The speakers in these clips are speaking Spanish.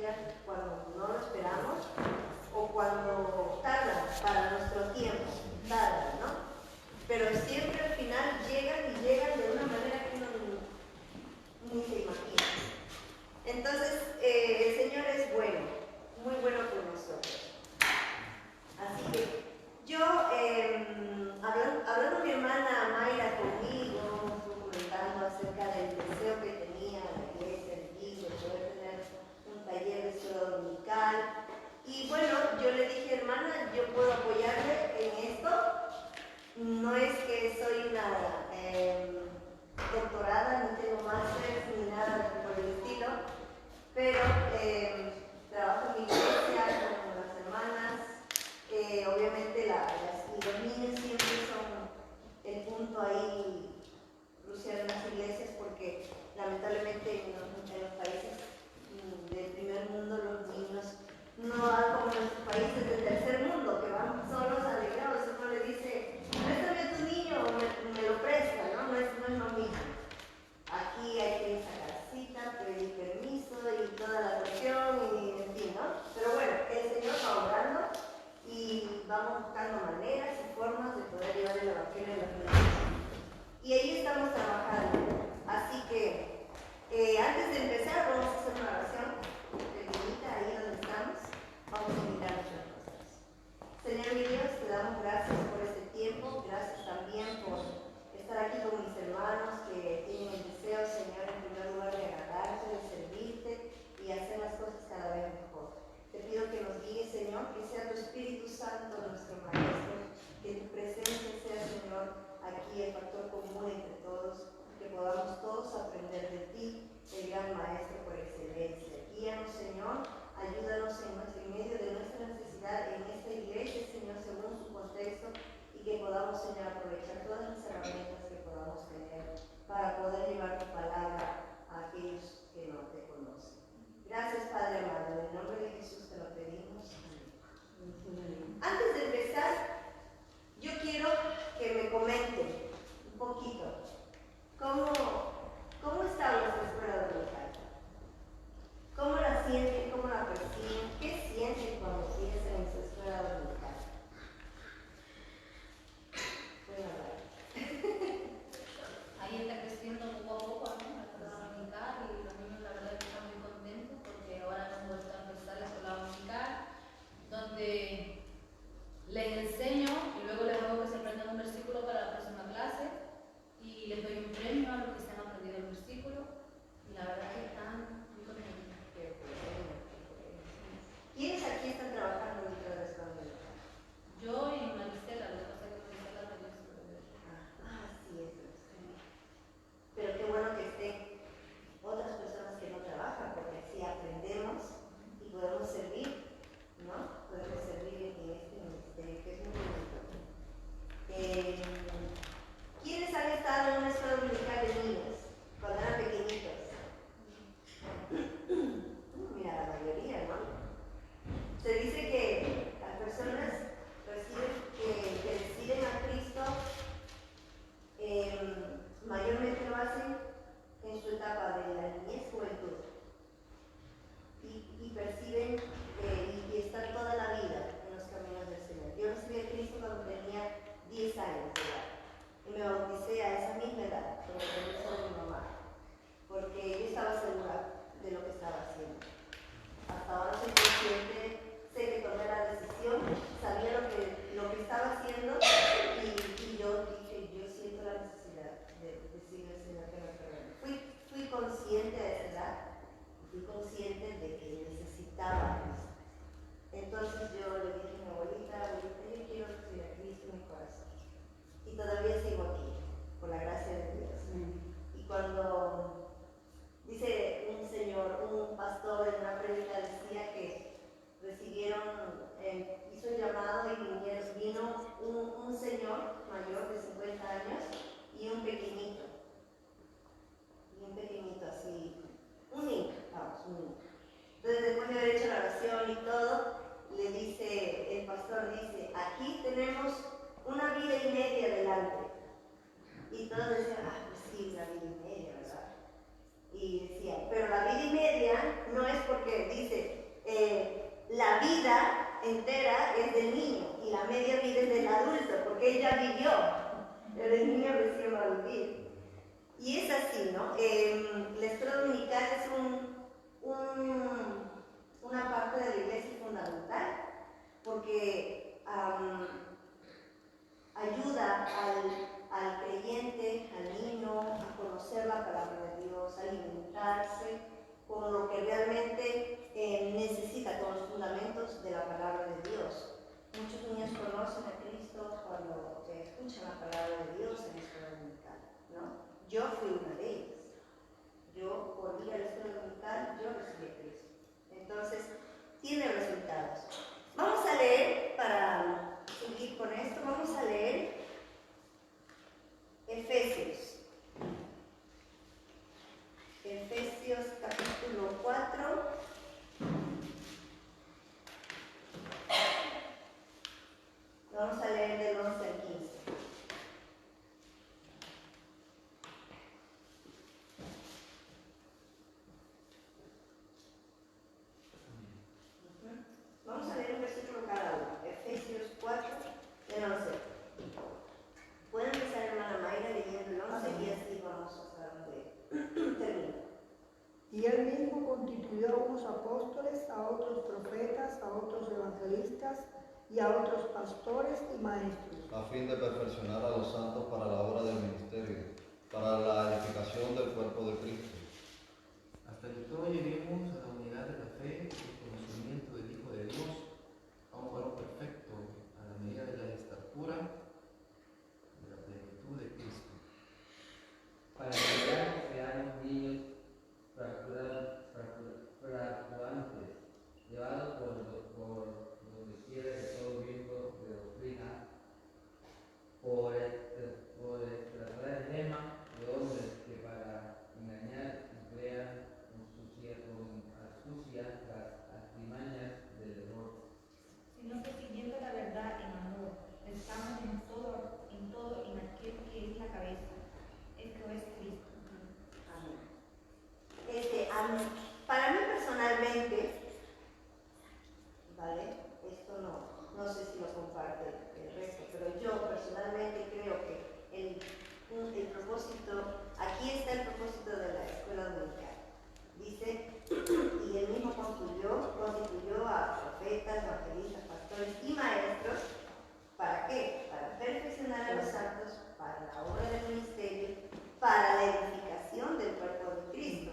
llega cuando no lo esperamos o cuando tardan para nuestro tiempo, tardan, ¿no? Pero siempre al final llegan y llegan de una manera que uno ni se imagina. Entonces, el Señor es bueno, muy bueno con nosotros. Así que yo, hablando mi hermana Mayra conmigo, estuvo comentando acerca del deseo que tenía la iglesia de aquí, de poder tener un taller de escuela dominical. Y bueno, yo le dije, hermana, yo puedo apoyarle en esto. No es que soy una doctorada, no tengo máster ni nada por el estilo, pero trabajo en mi iglesia con las hermanas. Obviamente los niños siempre son el punto ahí crucial en las iglesias, porque lamentablemente en los países del primer mundo los niños no van como en los países del tercer mundo, que van solos alegrados. Uno le dice, préstame a tu niño o me lo presta, ¿no? No es lo mismo. Aquí hay que sacar cita, pedir permiso y toda la cuestión, y en fin, ¿no? Pero bueno, el Señor va obrando y vamos buscando maneras y formas de poder llevar el evangelio a los niños. Y ahí estamos trabajando. Así que, antes de empezar, vamos a hacer una oración pequeñita ahí donde estamos. Vamos a invitar muchas cosas. Señor mi Dios, te damos gracias por este tiempo. Gracias también por estar aquí con mis hermanos que tienen el deseo, Señor, en primer lugar de agradarte, de servirte y hacer las cosas cada vez mejor. Te pido que nos guíes, Señor, que sea tu Espíritu Santo nuestro Maestro, que tu presencia sea, Señor, aquí el factor común entre todos, que podamos todos aprender de ti, el gran Maestro por excelencia. Guíanos, Señor, ayúdanos en medio de nuestra necesidad en esta iglesia, Señor, según su contexto, y que podamos, Señor, aprovechar todas las herramientas que podamos tener para poder llevar tu palabra a aquellos que no te conocen. Gracias, Padre amado, en el nombre de Jesús te lo pedimos. Amén. Antes de empezar, yo quiero que me comenten un poquito cómo está nuestra escuela dominical. ¿Cómo la sienten? ¿Cómo la perciben? ¿Qué sienten cuando piensan en su escuela dominical? Ahí está creciendo poco a poco, ¿no? La escuela dominical, y los niños la verdad que están muy contentos porque ahora hemos vuelto a empezar la escuela dominical, donde les enseño y luego les hago que se aprendan un versículo para la próxima clase y les doy un premio a los que se han aprendido el versículo, y la verdad que están muy contentos. ¿Quiénes aquí están trabajando dentro de la escuela dominical? Yo y Maricela, lo que pasa es que Maricela también se lo ve. Sí, eso es. Pero qué bueno que estén otras personas que no trabajan, porque así aprendemos y podemos servir, ¿no? Podemos servir en este ministerio, que es muy bonito. ¿Quiénes han estado en una escuela dominical de niños cuando eran pequeñitos? Mira, la mayoría, ¿no? Se dice que las personas que reciben a Cristo mayormente lo hacen en su etapa de la niñez, juventud, y perciben y están toda la vida en los caminos del Señor. Yo recibí a Cristo cuando tenía 10 años de edad y me bauticé a esa misma edad, con el permiso de mi mamá, porque yo estaba segura de lo que estaba haciendo. Hasta ahora soy consciente, sé que tomé la decisión, sabía lo que estaba haciendo, y yo dije, yo siento la necesidad de decirle al Señor que me perdone. Fui consciente a esa edad, fui consciente de que necesitaba eso. Entonces yo le dije a mi abuelita, yo quiero recibir a Cristo en mi corazón. Y todavía sigo aquí, por la gracia de Dios. Y cuando dice un señor, un pastor en una prédica decía que hizo un llamado y vino un señor mayor de 50 años y un pequeñito así, un niño. Entonces, después de haber hecho la oración y todo, el pastor dice, aquí tenemos una vida y media delante. Y todos decían, pues sí, una vida y media, ¿verdad? Y decía, pero la vida y media no es porque dice, entera es del niño y la media vida es del adulto, porque él ya vivió, pero el niño recién va a vivir. Y es así, ¿no? La escuela dominical es una parte de la iglesia fundamental, porque ayuda al creyente, al niño, a conocer la palabra de Dios, a alimentarse con lo que realmente necesita, con los fundamentos de la palabra de Dios. Muchos niños conocen a Cristo cuando escuchan la palabra de Dios en la escuela dominical, ¿no? Yo fui una de ellas. Yo, por ir a la escuela dominical, yo recibí a Cristo. Entonces, tiene resultados. Vamos a leer, para seguir con esto, vamos a leer Efesios. Efesios capítulo 4. Vamos a leer del 11 al 15. Vamos a leer un versículo cada uno. Efesios 4, del 11. Pueden empezar, hermana Mayra, leyendo el 11 y así vamos hasta donde termina. Y él mismo constituyó a unos apóstoles, a otros profetas, a otros evangelistas y a otros pastores y maestros, a fin de perfeccionar a los santos para la obra del ministerio, para la edificación del cuerpo de Cristo, hasta que todos lleguemos a la unidad de la fe y el conocimiento del Hijo de Dios, a un varón perfecto, a la medida de la estatura de la plenitud de Cristo. Para que ya seamos niños fluctuantes, llevados por donde quiera de todo viento de doctrina, por extrañar de hombres que para engañar emplean con astucia las artimañas del error. Sino que siguiendo la verdad en amor, estamos en todo en aquel que es la cabeza, el que es Cristo. Amén. Para mí personalmente, ¿vale? Esto no sé si lo comparte el resto, pero yo personalmente creo que el propósito, aquí está el propósito de la escuela dominical. Dice, y él mismo constituyó a profetas, evangelistas, pastores y maestros. ¿Para qué? Para perfeccionar a los santos, para la obra del ministerio, para la edificación del cuerpo de Cristo.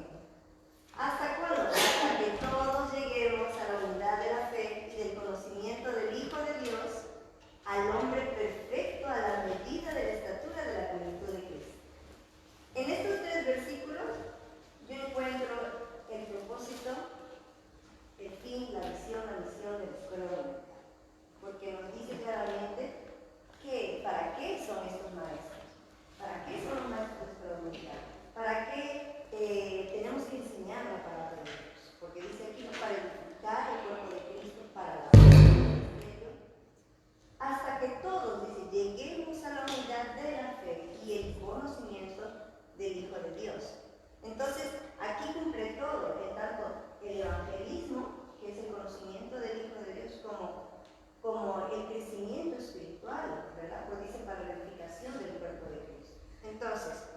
¿Hasta cuándo? Hasta que todos lleguemos a la unidad de la fe y del conocimiento del Hijo de Dios, al hombre perfecto, a la medida de la estatura de la plenitud de Cristo. En estos tres versículos yo encuentro el propósito, el fin, la visión, la misión de la escuela dominical. Porque nos dice claramente que para qué son estos maestros, para qué son los maestros de la escuela dominical, para qué tenemos que enseñar la palabra de Dios, porque dice aquí para edificar el cuerpo de Cristo, para la obra del ministerio, hasta que todos, dice, lleguemos a la unidad de la fe y el conocimiento del Hijo de Dios. Entonces, aquí cumple todo, en tanto el evangelismo, que es el conocimiento del Hijo de Dios, como el crecimiento espiritual, ¿verdad? Pues dice para la edificación del cuerpo de Cristo. Entonces,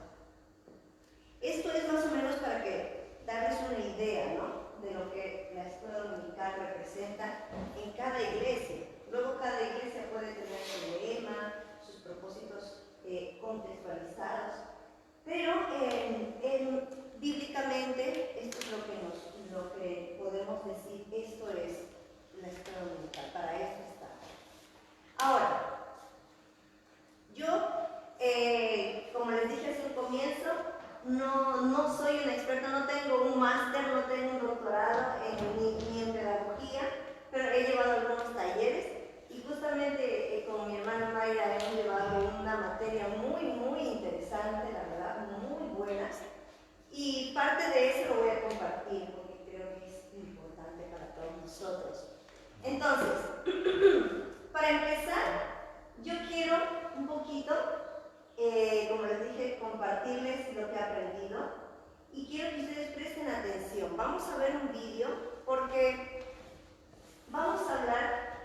esto es más o menos para que darles una idea, ¿no?, de lo que la escuela dominical representa en cada iglesia. Luego cada iglesia puede tener su lema, sus propósitos contextualizados, pero bíblicamente esto es lo que podemos decir, esto es la escuela dominical, para esto está. Ahora, yo, como les dije hace un comienzo, no soy una experta, no tengo un máster, no tengo un doctorado ni en pedagogía, pero he llevado algunos talleres y justamente con mi hermana Mayra hemos llevado una materia muy interesante, la verdad, muy buena, y parte de eso lo voy a compartir porque creo que es importante para todos nosotros. Entonces, para empezar, yo quiero un poquito, como les dije, compartirles lo que he aprendido y quiero que ustedes presten atención. Vamos a ver un vídeo porque vamos a hablar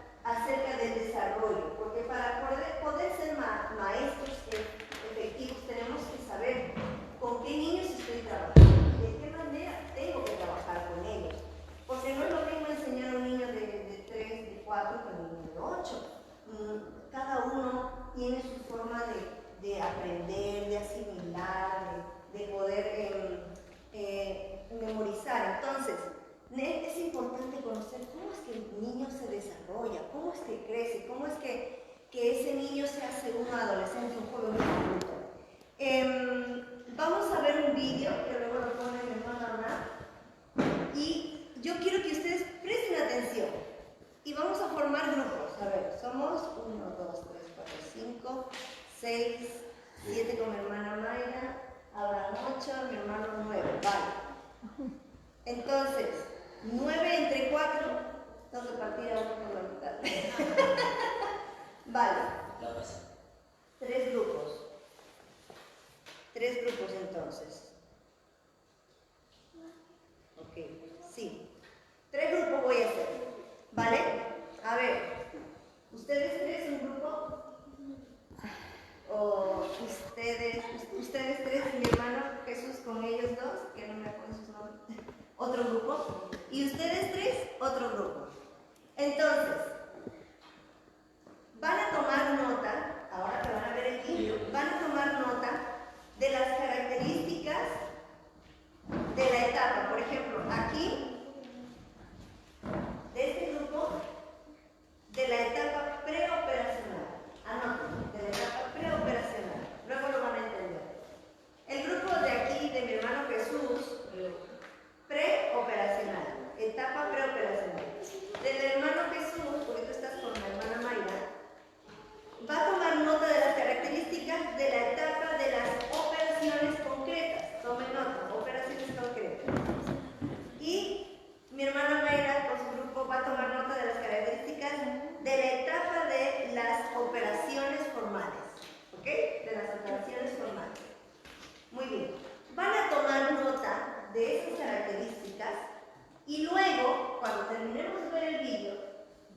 importante conocer cómo es que el niño se desarrolla, cómo es que crece, cómo es que ese niño se hace un adolescente, un joven, un adulto. Vamos a ver un vídeo que luego lo pone mi hermana Ana, y yo quiero que ustedes presten atención y vamos a formar grupos. A ver, somos 1, 2, 3, 4, 5, 6, 7 con mi hermana Mayra, Abraham 8, mi hermano 9, vale. Entonces, 9 entre 4, tengo que partir a uno por la mitad. Vale. 3 grupos. 3 grupos entonces. Ok, sí. 3 grupos voy a hacer. ¿Vale? A ver, ¿ustedes 3 un grupo? ¿O ustedes 3 y mi hermano Jesús con ellos 2, que no me acuerdo sus nombres? Otro grupo. Y ustedes 3, otro grupo. Entonces, van a tomar nota, ahora que van a ver el vídeo, van a tomar nota de las características de la etapa. Por ejemplo, aquí, de este grupo, de la etapa preoperacional. Anoten, de la etapa preoperacional. Luego lo van a entender. El grupo de aquí, de mi hermano Jesús, preoperacional. Etapa preoperacional. Del hermano Jesús, porque tú estás con la hermana Mayra, va a tomar nota de las características de la etapa de las operaciones concretas. Tomen nota, operaciones concretas. Y mi hermana Mayra, con su grupo, va a tomar nota de las características de la etapa de las operaciones formales. ¿Ok? De las operaciones formales. Muy bien. Van a tomar nota de esas características y luego, cuando terminemos de ver el vídeo,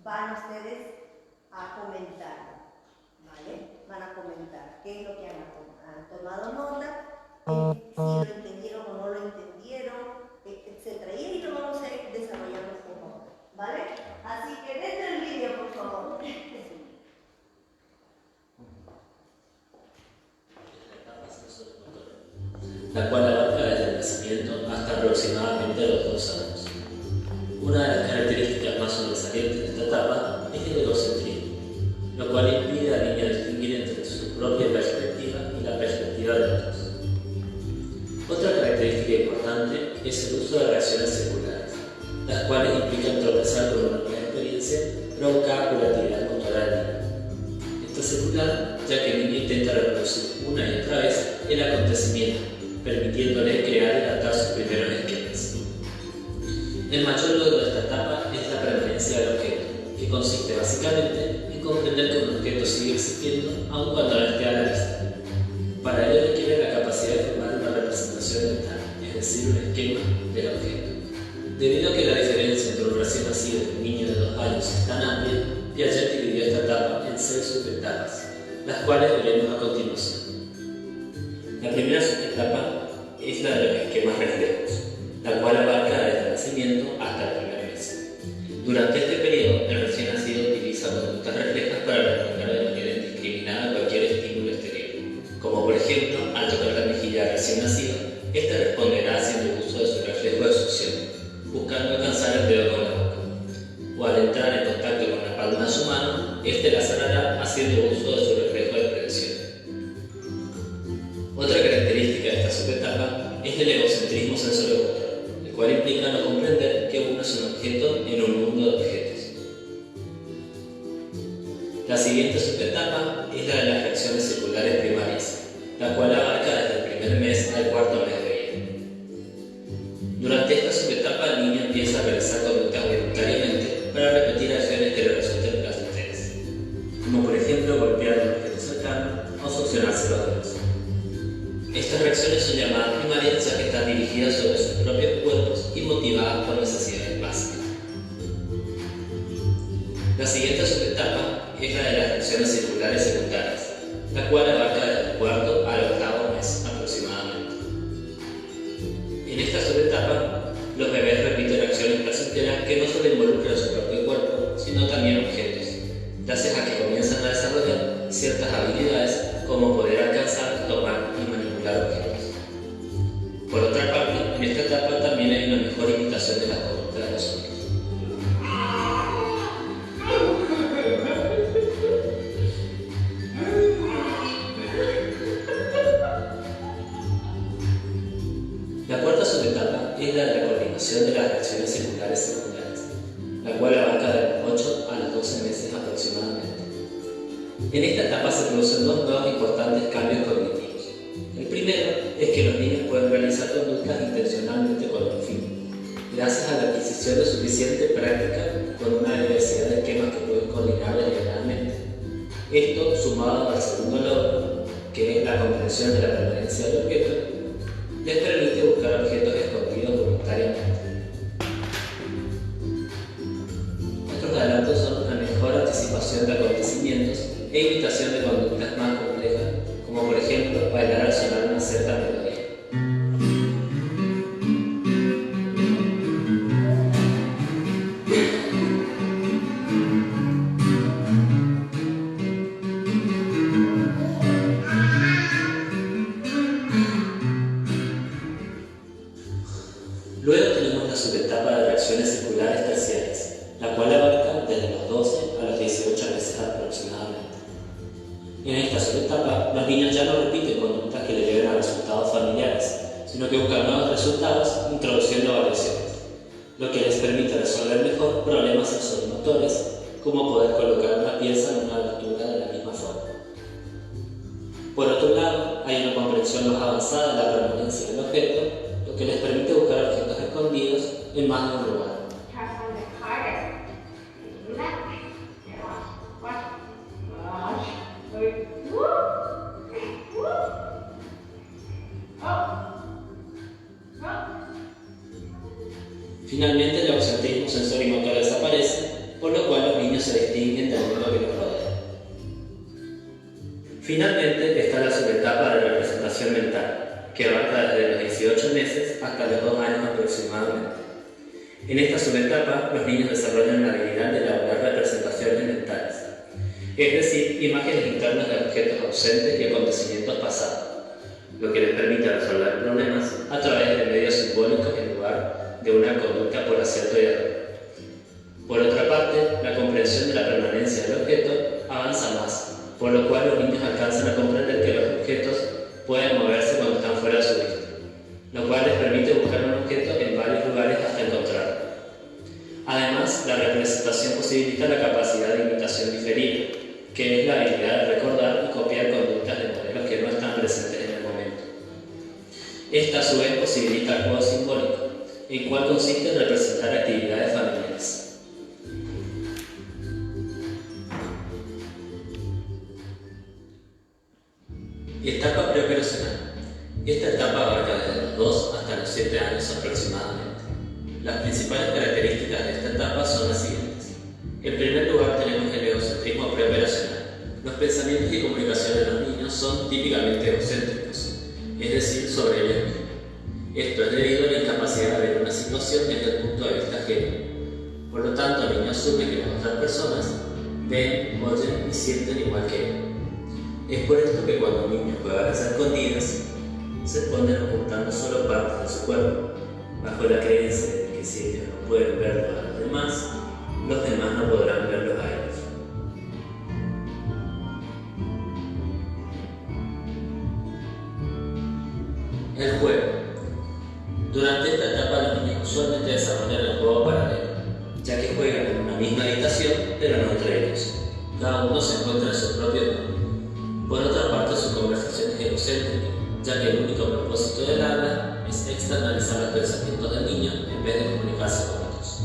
van ustedes a comentar. ¿Vale? Van a comentar qué es lo que han tomado nota, si lo entendieron o no lo entendieron, etc. Y ahí lo vamos a ir desarrollando un poco. ¿Vale? Así que dentro del vídeo, por favor. La cual abarca desde el nacimiento hasta aproximadamente los 2 años. Una de las características más sobresalientes de esta etapa es el egocentrismo, lo cual impide al niño distinguir entre su propia perspectiva y la perspectiva de otros. Otra característica importante es el uso de reacciones seculares, las cuales implican tropezar con una nueva experiencia provocada por la actividad motora del niño. Esto es secular, ya que el niño intenta reproducir una y otra vez el acontecimiento, permitiéndole crear y adaptar sus primeros esquemas. El mayor logro de esta etapa es la permanencia del objeto, que consiste básicamente en comprender que un objeto sigue existiendo aun cuando no esté a la vista. Para ello requiere la capacidad de formar una representación mental, es decir, un esquema del objeto. Debido a que la diferencia entre un recién nacido y un niño de 2 años es tan amplia, Piaget dividió esta etapa en 6 subetapas, las cuales veremos a continuación. La primera subetapa es la de los esquemas reflejos, la cual abarca desde el nacimiento hasta el primer mes. Durante este periodo, el recién nacido utiliza conductas reflejas para responder de manera indiscriminada a cualquier estímulo exterior, como por ejemplo, al tocar la mejilla del recién nacido, este responderá haciendo uso de su reflejo de succión, buscando alcanzar el dedo con la boca, o al entrar en contacto con la palma de su mano, este la cerrará haciendo uso de su reflejo de prevención. Otra característica de esta subetapa es el egocentrismo sensoriomotor, el cual implica no comprender que uno es un objeto en un mundo de objetos. La siguiente subetapa es la de las reacciones seculares primarias, la cual abarca desde el primer mes al 4.er mes de vida. Durante esta subetapa el niño empieza a realizar conductas voluntariamente para repetir acciones que le resulten placenteras, como por ejemplo golpear un objeto cercano o succionarse los dedos. Estas reacciones son llamadas primarias ya que están dirigidas sobre sus propios cuerpos y motivadas por necesidades básicas. La siguiente subetapa es la de las reacciones circulares secundarias, la cual abarca desde el 4.º al 8.º mes aproximadamente. En esta subetapa, los bebés repiten acciones placenteras que no solo involucran su propio cuerpo, sino también objetos, gracias a que comienzan a desarrollar ciertas habilidades como poder alcanzar, tomar y manipular objetos. Por otra parte, en esta etapa también hay una mejor imitación de las conductas de los otros. En esta etapa se producen dos nuevos importantes cambios cognitivos. El primero es que los niños pueden realizar conductas intencionalmente con un fin, gracias a la adquisición de suficiente práctica con una diversidad de esquemas que pueden coordinar deliberadamente. Esto, sumado al segundo logro, que es la comprensión de la permanencia del objeto, les permite buscar objetos escondidos voluntariamente. Estos adelantos son una mejor anticipación de acontecimientos e imitación de conductas más complejas, como por ejemplo bailar al sonar una cierta melodía. Luego tenemos la subetapa de reacciones circulares terciarias, la cual abarca desde los 12 a los 18 meses aproximadamente. En esta subetapa, los niños ya no repiten conductas que le lleven a resultados familiares, sino que buscan nuevos resultados introduciendo variaciones, lo que les permite resolver mejor problemas sensorimotores, como poder colocar una pieza en una altura de la misma forma. Por otro lado, hay una comprensión más avanzada de la permanencia del objeto, lo que les permite buscar objetos escondidos en más de un lugar. Finalmente, el ausentismo sensorimotor desaparece, por lo cual los niños se distinguen del mundo que los rodea. Finalmente está la subetapa de representación mental, que abarca desde los 18 meses hasta los 2 años aproximadamente. En esta subetapa, los niños desarrollan la habilidad de elaborar representaciones mentales, es decir, imágenes internas de objetos ausentes y acontecimientos pasados, lo que les permite resolver problemas a través de medios simbólicos en lugar de una conducta por acierto y error. Por otra parte, la comprensión de la permanencia del objeto avanza más, por lo cual los niños alcanzan a comprender que los objetos pueden moverse cuando están fuera de su vista, lo cual les permite buscar un objeto en varios lugares hasta encontrarlo. Además, la representación posibilita la capacidad de imitación diferida, que es la habilidad de recordar y copiar conductas de modelos que no están presentes en el momento. Esta a su vez posibilita el juego simbólico, el cual consiste en representar actividades familiares. Etapa preoperacional. Esta etapa abarca desde los 2 hasta los 7 años aproximadamente. Las principales características de esta etapa son las siguientes. En primer lugar tenemos el egocentrismo preoperacional. Los pensamientos y comunicaciones de los niños son típicamente egocéntricos, es decir, sobre ellos mismos. Esto es debido a la incapacidad de ver una situación desde el punto de vista ajeno. Por lo tanto, el niño asume que las otras personas ven, oyen y sienten igual que él. Es por esto que cuando un niño juega a las escondidas, se esconden ocultando solo partes de su cuerpo, bajo la creencia de que si ellos no pueden verlo a los demás no podrán verlos a ellos. El juego. Durante esta etapa los niños usualmente desarrollan el juego paralelo, ya que juegan en una misma habitación, pero no entre ellos. Cada uno se encuentra en su propio mundo. Por otra parte, su conversación es egocéntrica, ya que el único propósito del habla es externalizar los pensamientos del niño en vez de comunicarse con otros.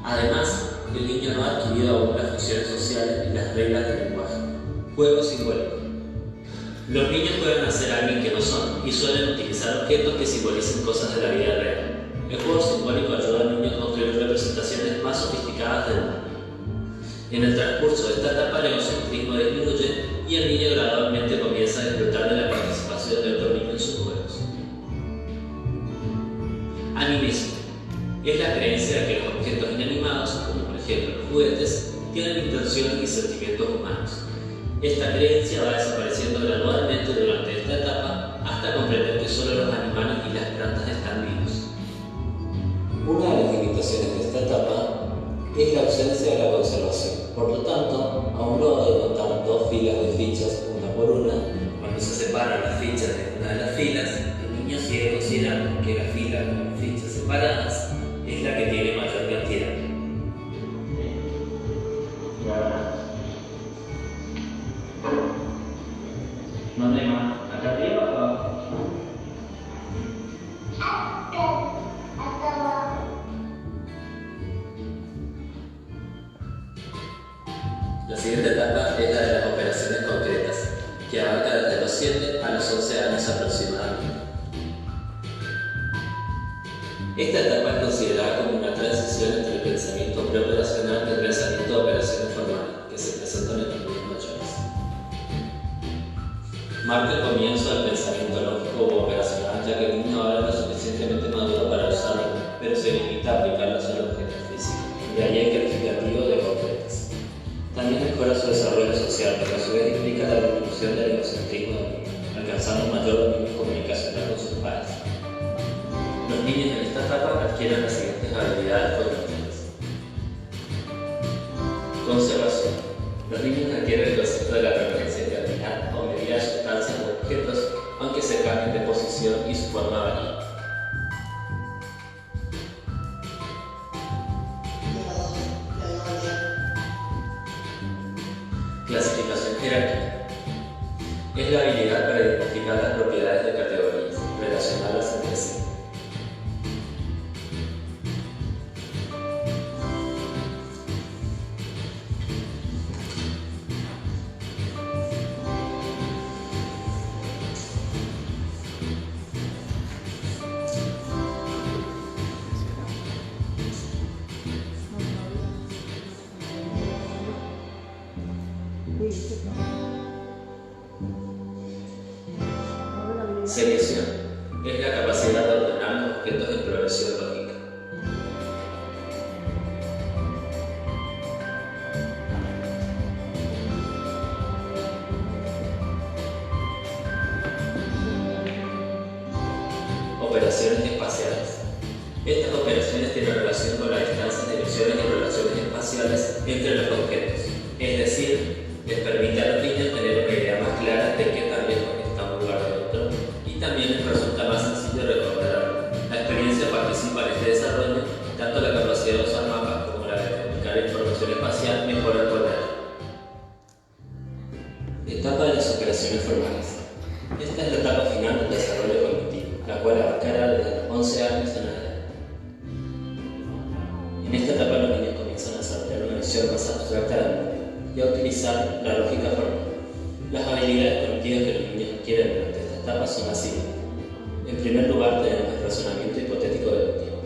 Además, el niño no ha adquirido aún las funciones sociales y las reglas del lenguaje. Juego simbólico. Los niños pueden hacer a alguien que no son y suelen utilizar objetos que simbolicen cosas de la vida real. El juego simbólico ayuda al niño a construir representaciones más sofisticadas del mundo. En el transcurso de esta etapa, el egocentrismo disminuye y el niño gradualmente comienza a disfrutar de la participación de otro niño en sus juegos. Animismo. Es la creencia de que los objetos inanimados, como por ejemplo los juguetes, tienen intenciones y sentimientos humanos. Esta creencia va desapareciendo gradualmente durante esta etapa hasta comprender que solo los animales y las plantas están vivos. Una de las limitaciones de esta etapa es la ausencia de la conservación. Por lo tanto, a un modo de contar 2 filas de fichas una por una, cuando se separan las fichas de una de las filas, el niño sigue considerando que la fila con fichas separadas es la que tiene mayor cantidad. La siguiente etapa es la de las operaciones concretas, que abarca desde los 7 a los 11 años aproximadamente. Esta etapa es considerada como una transición entre el pensamiento preoperacional y el pensamiento de operaciones formales, que se presentan en los niños mayores. Marca el comienzo del pensamiento lógico u operacional, ya que el niño ahora es lo suficientemente maduro para usarlo, pero se limita a aplicarlo solo a objetos físicos. De ahí el calificativo de concretas. También mejora su desarrollo social, pero a su vez implica la disminución del egocentrismo del niño, alcanzando un mayor dominio comunicacional con sus pares. Los niños en esta etapa adquieren las siguientes habilidades cognitivas. Conservación. Los niños adquieren el concepto de la permanencia determinada o medida de sustancias o objetos, aunque se cambien de posición y su forma varía. Clasificación jerárquica. Es la habilidad para identificar las propiedades de categorías, relacionarlas entre sí. Selección. Es la capacidad de ordenar los objetos en progresión lógica. Operaciones espaciales. Estas operaciones tienen relación con las distancias, direcciones y relaciones espaciales entre los objetos. Es decir, les permite a los niños tener una idea más clara de qué tan lejos está un lugar de otro, y también les resulta más sencillo recordarlo. La experiencia participa en este desarrollo, tanto la capacidad de usar mapas como la de comunicar información espacial mejoran con ella. Etapa de las operaciones formales. Esta es la etapa final del desarrollo cognitivo, la cual abarcará desde los 11 años en adelante. En esta etapa los niños comienzan a desarrollar una visión más abstracta del mundo y a utilizar la lógica formal. Las habilidades cognitivas que los niños adquieren durante esta etapa son las siguientes. En primer lugar tenemos el razonamiento hipotético deductivo,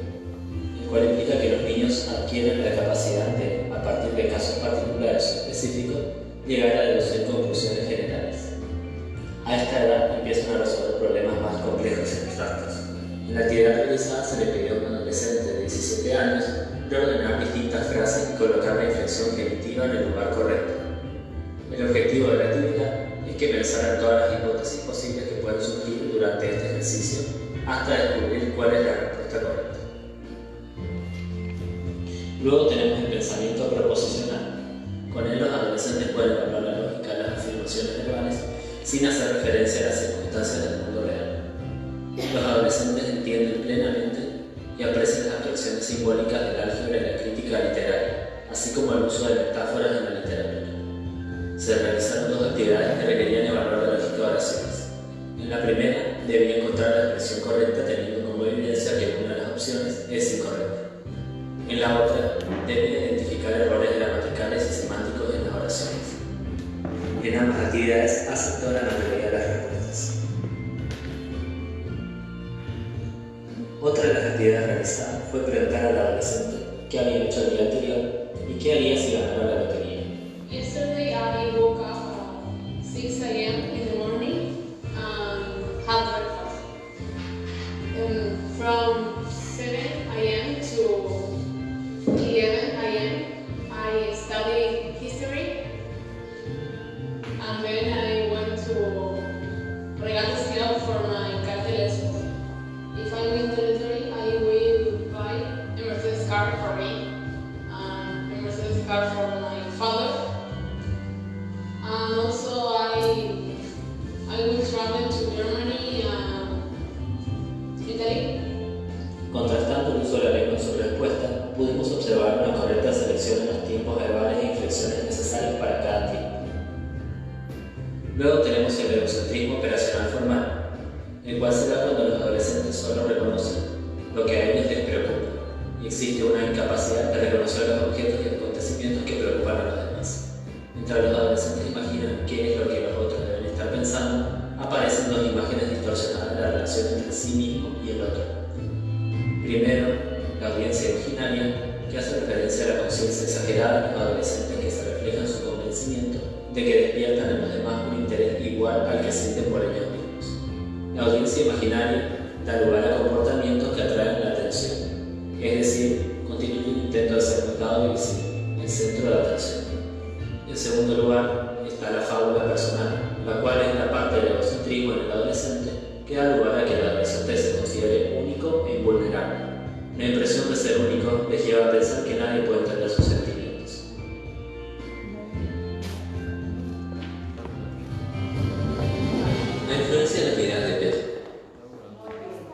el cual implica que los niños adquieren la capacidad de, a partir de casos particulares o específicos, llegar a deducir conclusiones generales. A esta edad empiezan a resolver problemas más complejos y abstractos. En la actividad realizada se le pidió a un adolescente de 17 años reordenar distintas frases y colocar la inflexión genitiva en el lugar correcto. El objetivo de la actividad es que pensaran todas las hipótesis posibles que pueden surgir durante este ejercicio hasta descubrir cuál es la respuesta correcta. Luego tenemos el pensamiento proposicional. Con él los adolescentes pueden evaluar la lógica de las afirmaciones verbales sin hacer referencia a las circunstancias del mundo real. Los adolescentes entienden plenamente y aprecian las actuaciones simbólicas del álgebra y la crítica literaria, así como el uso de metáforas en la literatura. Se realizaron dos actividades que requerían evaluar la lógica de oraciones. En la primera, debía encontrar la expresión correcta teniendo como evidencia que una de las opciones es incorrecta. En la otra, debía identificar errores gramaticales y semánticos en las oraciones. En ambas actividades aceptó la mayoría de las respuestas. Otra de las actividades realizadas fue preguntar al adolescente qué había hecho el día anterior y qué haría si ganara la lotería. Yesterday I woke up at 6 a.m. in the morning and had breakfast. From 7 a.m. to 11 a.m. I studied history, and then I went to Regatas Club for my karate lessons. If I win the lottery, I will buy a Mercedes car for me and a Mercedes car for my father. And also I will travel to Germany and Italy. Contrastando el uso de la lengua en su respuesta, pudimos observar una correcta selección en los tiempos verbales e inflexiones necesarias para cada tiempo. Luego tenemos el egocentrismo operacional formal, el cual se da cuando los adolescentes solo reconocen lo que a ellos les preocupa y existe una incapacidad de reconocer los objetos y acontecimientos que preocupan de la conciencia exagerada en los adolescentes que se refleja en su convencimiento de que despiertan en los demás un interés igual al que sienten por ellos mismos. La audiencia imaginaria da lugar a comportamientos que atraen la atención, es decir, constituye un intento de ser notado y visible, el centro de la atención. En segundo lugar está la fábula personal, la cual es la parte del egocentrismo en el adolescente que da lugar a que el adolescente se considere único e invulnerable. La impresión de ser único les lleva a pensar que nadie puede entender sus sentimientos. La influencia de las ideas de Petro. Muy bien.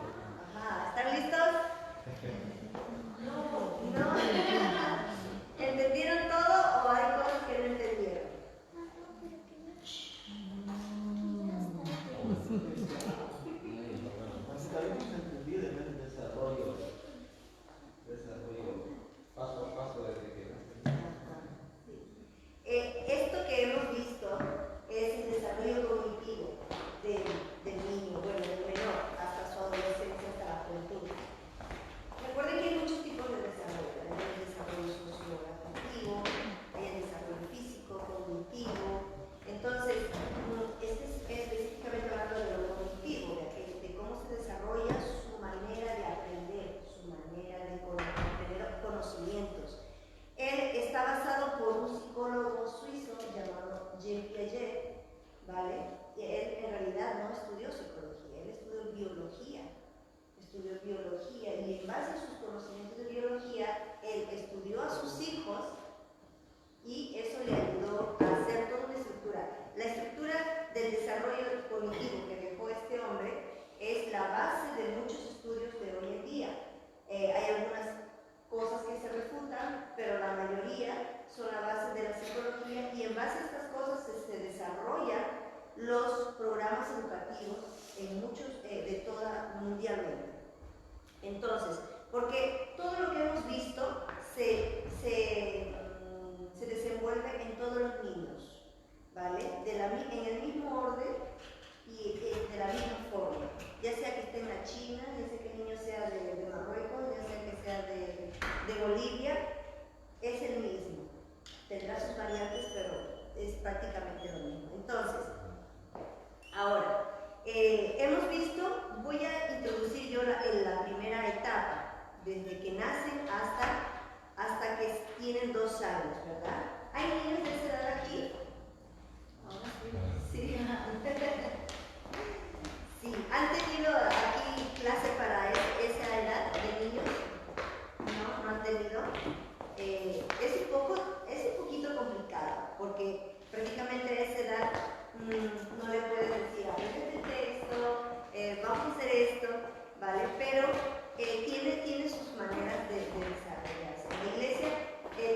Ajá, ¿están listos? No. ¿Entendieron todo o hay cosas que no entendieron? Básicamente entendí el desarrollo paso a paso desde que Esto que hemos visto es el desarrollo cognitivo del niño, bueno, del menor, hasta su adolescencia, hasta la juventud. Recuerden que hay muchos tipos de desarrollo. Hay el desarrollo socioafectivo, hay el desarrollo físico, cognitivo. Entonces, este es específicamente hablando de lo cognitivo, de cómo se desarrolla su manera de aprender, su manera de tener conocimientos. Él está basado por un psicólogo suizo llamado Jean Piaget, ¿vale? Y él en realidad no estudió psicología, él estudió biología. Y en base a sus conocimientos de biología, él estudió a sus hijos y eso le ayudó a hacer toda una estructura. La estructura del desarrollo cognitivo que dejó este hombre es la base de muchos estudios de hoy en día. Hay algunas cosas que se refutan, pero la mayoría son la base de la psicología y en base a estas cosas se desarrollan los programas educativos en muchos, de toda mundialmente. Entonces, porque todo lo que hemos visto se desenvuelve en todos los niños, ¿vale? En el mismo orden y de la misma forma, ya sea que esté en la China, ya sea que el niño sea de Marruecos, ya sea que sea de Bolivia, es el mismo. Tendrá sus variantes, pero es prácticamente lo mismo. Entonces, ahora, hemos visto, voy a introducir yo la primera etapa, desde que nacen hasta que tienen 2 años, ¿verdad? ¿Hay niños de esa edad aquí? Sí. Sí, ¿han tenido aquí clase para esa edad de niños? No han tenido. Es un poquito complicado, porque prácticamente a esa edad no le puedes decir, aprende el texto, vamos a hacer esto, ¿vale? Pero tiene sus maneras de desarrollarse. En la iglesia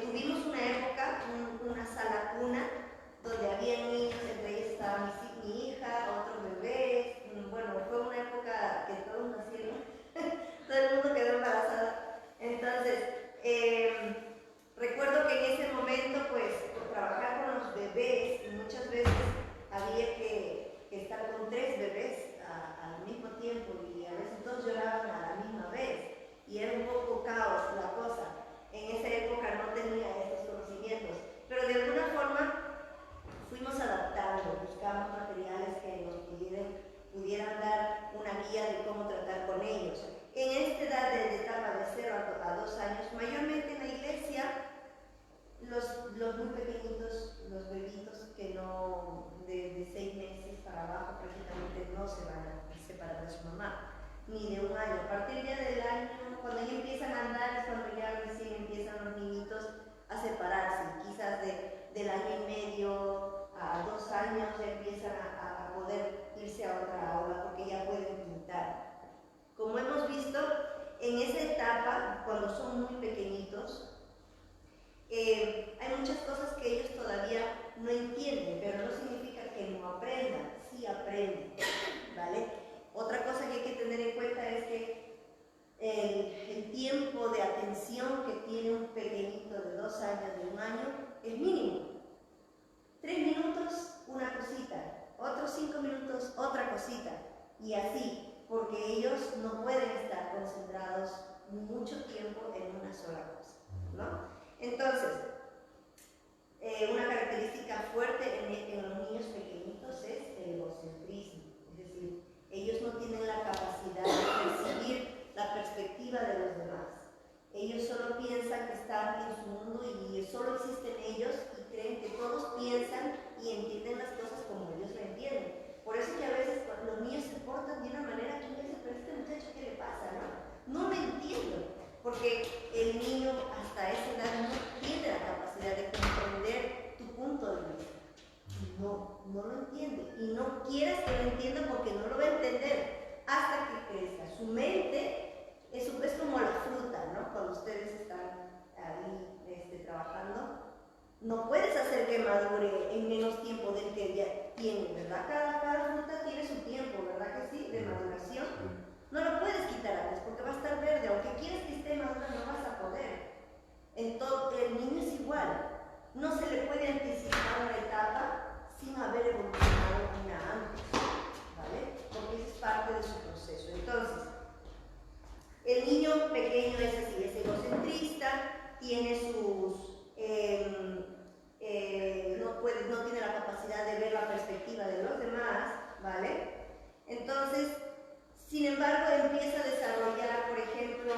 tuvimos una época, una sala cuna, donde había niños, entre ellos estaba mi hija, otros bebés. Bueno, fue una época que todos nacieron, todo el mundo quedó embarazado. Entonces, recuerdo que en ese momento, pues, trabajar con los bebés, muchas veces había que estar con 3 bebés al mismo tiempo y a veces todos lloraban a la misma vez y era un poco caos la cosa. En esa época no tenía estos conocimientos, pero de alguna forma fuimos adaptando, buscamos materiales que nos pudieran dar una guía de cómo tratar con ellos. En esta edad de etapa de 0 a 2 años, mayormente en la iglesia, los muy pequeñitos, los bebitos que no, de 6 meses para abajo, prácticamente no se van a separar de su mamá, ni de 1 año. A partir ya del año, cuando ya empiezan a andar, es cuando ya recién empiezan los niñitos a separarse, quizás del año y medio a 2 años ya empiezan a poder irse a otra aula porque ya pueden pintar. Como hemos visto, en esa etapa, cuando son muy pequeñitos, hay muchas cosas que ellos todavía no entienden, pero no significa que no aprendan, sí aprenden, ¿vale? Otra cosa que hay que tener en cuenta es que el tiempo de atención que tiene un pequeñito de 2 años, de 1 año, es mínimo. 3 minutos, una cosita, otros 5 minutos, otra cosita, y así, porque ellos no pueden estar concentrados mucho tiempo en una sola cosa, ¿no? Entonces, no lo entiende. Y no quieras que lo entienda porque no lo va a entender hasta que crezca. Su mente es como la fruta, ¿no? Cuando ustedes están ahí trabajando, no puedes hacer que madure en menos tiempo del que ya tiene, ¿verdad? Cada fruta tiene su tiempo, ¿verdad que sí? De maduración. No lo puedes quitar antes porque va a estar verde. Aunque quieras que esté madura, no vas a poder. Entonces, el niño es igual. No se le puede anticipar una etapa sin haber evolucionado una antes, ¿vale? Porque eso es parte de su proceso. Entonces, el niño pequeño es así, es egocentrista, tiene sus... no tiene la capacidad de ver la perspectiva de los demás, ¿vale? Entonces, sin embargo, empieza a desarrollar, por ejemplo,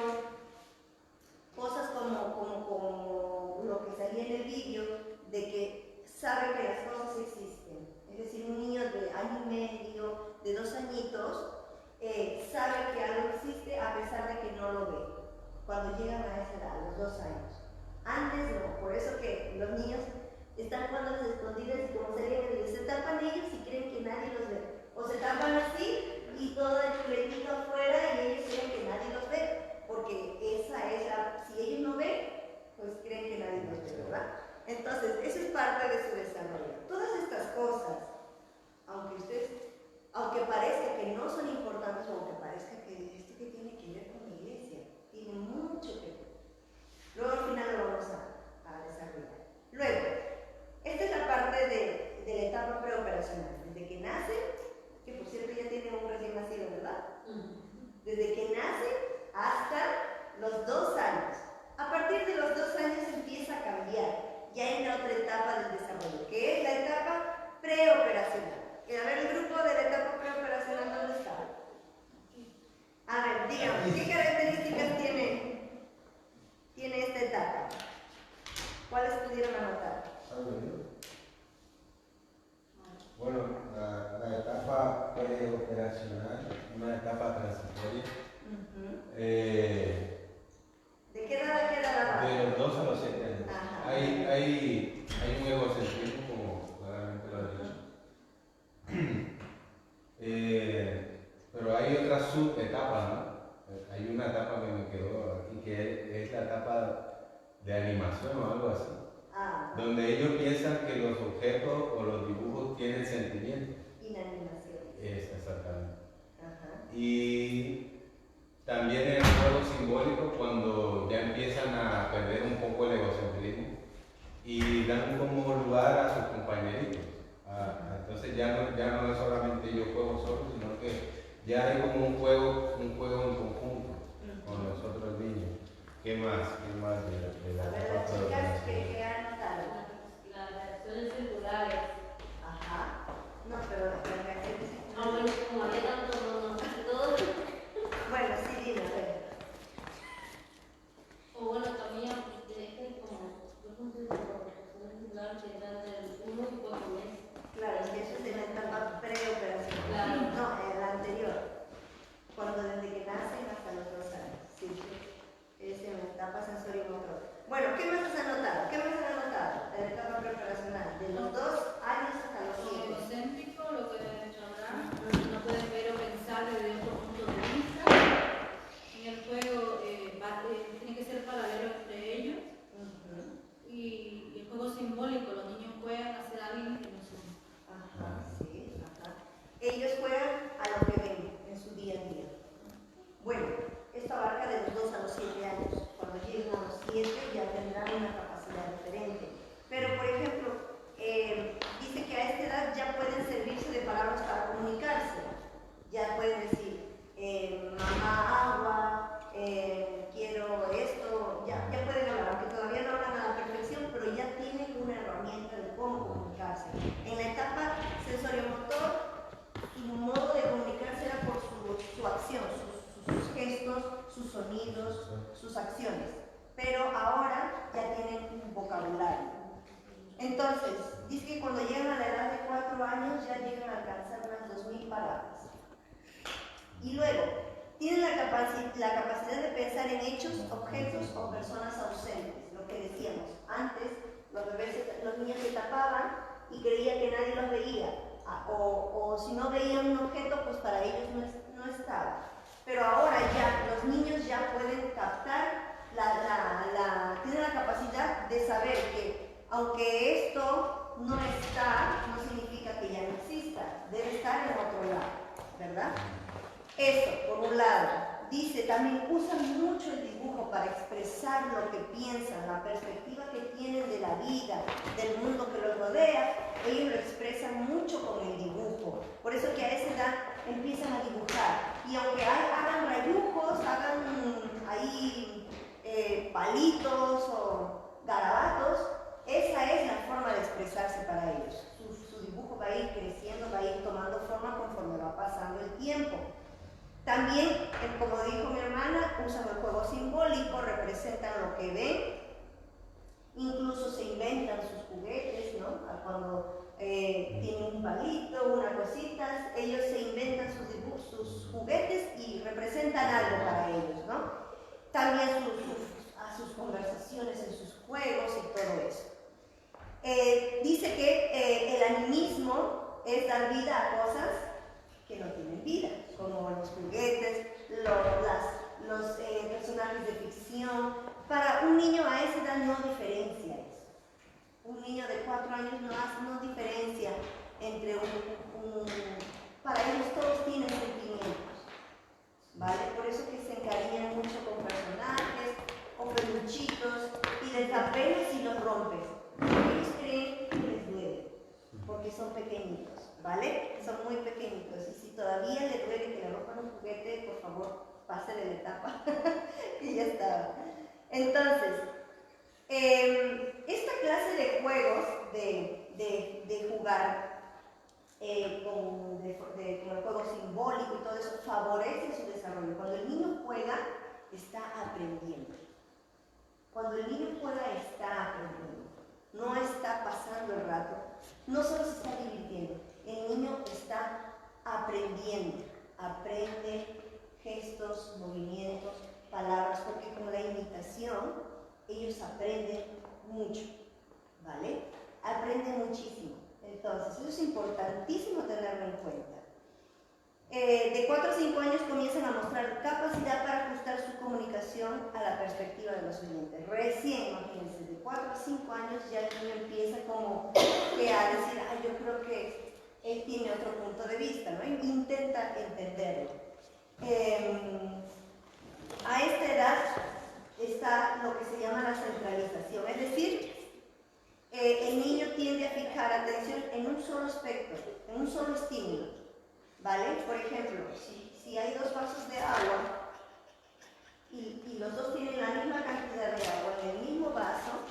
cosas como lo que salía en el vídeo, de que sabe que las cosas existen. Es decir, un niño de año y medio, de 2 añitos, sabe que algo existe a pesar de que no lo ve, cuando llegan a esa edad, a los 2 años. Antes no, por eso que los niños están jugando a las escondidas y como salían en el video, se tapan ellos y creen que nadie los ve. O se tapan así y todo el juguetito afuera y ellos creen que nadie los ve. Porque esa es si ellos no ven, pues creen que nadie los ve, ¿verdad? Entonces, eso es parte de su desarrollo. Todas estas cosas, aunque parezca que no son importantes o aunque parezca que esto que tiene que ver con la iglesia, tiene mucho que ver. Luego al final lo vamos a desarrollar. Luego, esta es la parte de la etapa preoperacional. Desde que nace, que por cierto ya tiene un recién nacido, ¿verdad? Desde que nace hasta los 2 años. A partir de los 2 años empieza a cambiar. Ya entra otra etapa del desarrollo, que es la etapa preoperacional. A ver, el grupo de la etapa preoperacional, ¿dónde está? A ver, dígame, ¿qué características tiene esta etapa? ¿Cuáles pudieron anotar? Bueno, la etapa preoperacional, una etapa transitoria. ¿De qué edad a qué edad va? De los 2 a los 7 años. Hay un egocentrismo, como claramente lo has dicho. Pero hay otra subetapa, ¿no? Hay una etapa que me quedó aquí, que es la etapa de animación o algo así. Donde ellos piensan que los objetos o los dibujos tienen sentimiento. Inanimación. Exactamente. Y también en el juego simbólico, cuando ya empiezan a perder un poco el egocentrismo y dan como lugar a sus compañeritos. Entonces ya no es solamente yo juego solo, sino que ya hay como un juego en conjunto con los otros niños. ¿Qué más? De la A ver, las chicas que han notado. Las reacciones circulares. Ajá. No, pero las reacciones circulares. No, bueno, como había tanto, no sé todo. Bueno, sí, dime, a ver. O bueno, también es que como yo considero reacciones circulares que están del 1 y 4 meses. Claro, es que eso es en la etapa preoperacional. Claro. No, en la anterior. Cuando desde que nacen hasta los 2 años. Sí, es en la etapa sensorio-motor. Bueno, ¿qué más has anotado? ¿Qué más has anotado de la etapa preoperacional? De los 2 años hasta los 7. Egocéntrico, lo que hablar, no pueden ver o pensar desde otro punto de vista. En el juego tiene que ser paralelo entre ellos. Y el juego simbólico, los niños juegan a ser alguien que no son. Sí. Ellos juegan a lo que ven en su día a día. Bueno, esto abarca de los 2 a los 7 años. Cuando lleguen a los 7 ya tendrán una capacidad diferente. Pero, por ejemplo, dice que a esta edad ya pueden servirse de palabras para comunicarse. Ya pueden decir, mamá, agua, quiero esto. Ya pueden hablar, aunque todavía no hablan a la perfección, pero ya tienen una herramienta de cómo comunicarse. En la etapa sensorio-motor, su modo de comunicarse era por su acción, sus gestos, sus sonidos, sus acciones. Pero ahora ya tienen un vocabulario. Entonces, dice que cuando llegan a la edad de 4 años ya llegan a alcanzar unas 2000 palabras. Y luego, tienen la capacidad de pensar en hechos, objetos o personas ausentes. Lo que decíamos, antes los niños se tapaban y creían que nadie los veía. o si no veían un objeto, pues para ellos no estaba. Pero ahora ya los niños ya pueden captar, tienen la capacidad de saber que aunque esto no está, no significa que ya no exista, debe estar en otro lado, ¿verdad? Eso, por un lado. Dice, también usan mucho el dibujo para expresar lo que piensan, la perspectiva que tienen de la vida, del mundo que los rodea. Ellos lo expresan mucho con el dibujo. Por eso que a esa edad empiezan a dibujar. Y aunque hagan rayujos, hagan ahí palitos o garabatos, esa es la forma de expresarse para ellos. Su dibujo va a ir creciendo, va a ir tomando forma conforme va pasando el tiempo. También, como dijo mi hermana, usan el juego simbólico, representan lo que ven, incluso se inventan sus juguetes, ¿no? Cuando tienen un palito, una cosita, ellos se inventan sus juguetes y representan algo para ellos, ¿no? También sus conversaciones en sus juegos y todo eso. Dice que el animismo es dar vida a cosas que no tienen vida, como los juguetes, los personajes de ficción. Para un niño a esa edad no diferencia eso. Un niño de 4 años no diferencia entre para ellos todos tienen sentimientos, ¿vale? Por eso que se encariñan mucho con personajes o peluchitos y les da pena si los rompes. Ellos creen que les duele, porque son pequeñitos, ¿vale? Son muy pequeñitos y si todavía le duele que le rompan un juguete, por favor, pásele la etapa y ya está. Entonces, esta clase de juegos de jugar con el juego simbólico y todo eso favorece su desarrollo. Cuando el niño juega, está aprendiendo. Cuando el niño juega, está aprendiendo. No está pasando el rato, no solo se está divirtiendo, el niño está aprendiendo, aprende gestos, movimientos, palabras, porque con la imitación ellos aprenden mucho, ¿vale? Aprenden muchísimo. Entonces, eso es importantísimo tenerlo en cuenta. De 4 a 5 años comienzan a mostrar capacidad para ajustar su comunicación a la perspectiva de los oyentes. Recién, imagínense, de 4 a 5 años ya el niño empieza como que a decir, yo creo que él tiene otro punto de vista, ¿no? Intenta entenderlo. A esta edad está lo que se llama la centralización, es decir, el niño tiende a fijar atención en un solo aspecto, en un solo estímulo. ¿Vale? Por ejemplo, si hay 2 vasos de agua y los dos tienen la misma cantidad de agua en el mismo vaso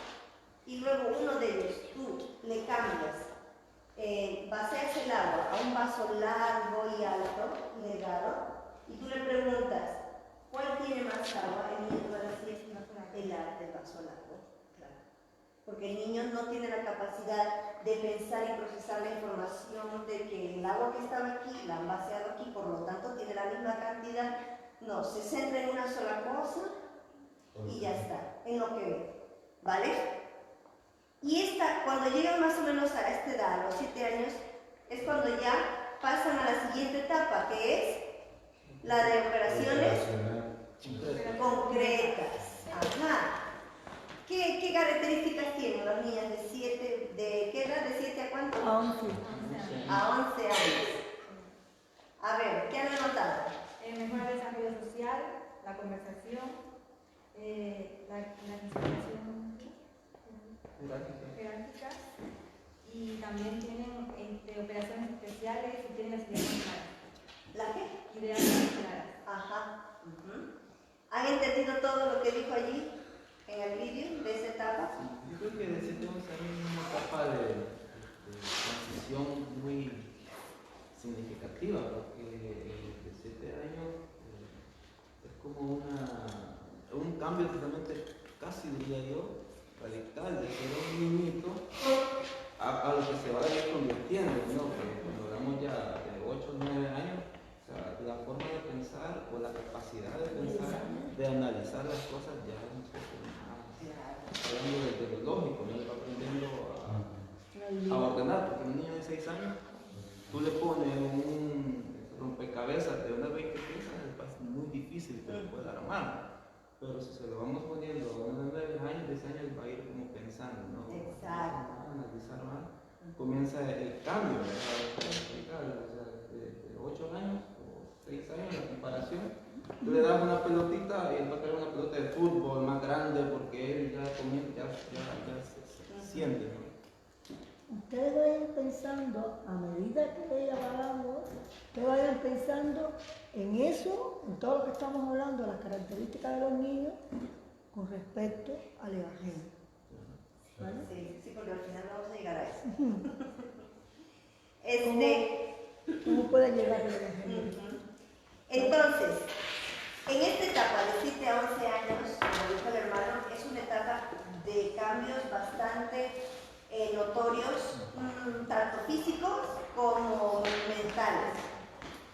y luego uno de ellos tú le cambias, vacias el agua a un vaso largo y alto y delgado y tú le preguntas ¿cuál tiene más agua? El niño va a decir el vaso largo. Porque el niño no tiene la capacidad de pensar y procesar la información de que el agua que estaba aquí la han vaciado aquí, por lo tanto tiene la misma cantidad. No, se centra en una sola cosa y ya está, en lo que ve, ¿vale? Y cuando llegan más o menos a esta edad, a los 7 años, es cuando ya pasan a la siguiente etapa, que es la de operaciones concretas. Ajá. ¿Qué características tienen los niños de 7, de qué edad? ¿De 7 a cuánto? A 11. A 11 años. A ver, ¿qué han anotado? Mejora el desarrollo social, la conversación, la concentración jerárquica y también tienen operaciones especiales y tienen las ideas muy claras. ¿La qué? Ideas muy claras. Ajá. ¿Han entendido todo lo que dijo allí en el vídeo de esa etapa? Yo creo que de 7 a 11 años es una etapa de transición muy significativa, porque de 7 años es como un cambio totalmente, casi diría yo, radical, de ser un niñito a lo que se va a ir convirtiendo, ¿no? Porque cuando hablamos ya de 8 o 9 años, o sea, la forma de pensar o la capacidad de pensar, de analizar las cosas ya es un poco más, hablando de lo lógico, ¿no? Va aprendiendo a ordenar, porque un niño de 6 años pone un rompecabezas de unas 20 piezas, es muy difícil que lo pueda armar. Pero si se lo vamos poniendo a unos 9 años, 10 años, va a ir como pensando, ¿no? Exacto. Analizar más. Comienza el cambio, ¿verdad? O sea, de 8 años o 6 años, la comparación. Tú le das una pelotita y él va a querer una pelota de fútbol más grande porque él ya comienza, ya se siente, ¿no? Ustedes vayan pensando, a medida que ella va hablando, ustedes vayan pensando en eso, en todo lo que estamos hablando, las características de los niños con respecto al Evangelio. ¿Vale? Sí, porque al final vamos a llegar a eso. ¿Cómo puede llegar al Evangelio? Entonces, en esta etapa de 7 a 11 años, como dijo el hermano, es una etapa de cambios bastante notorios, tanto físicos como mentales.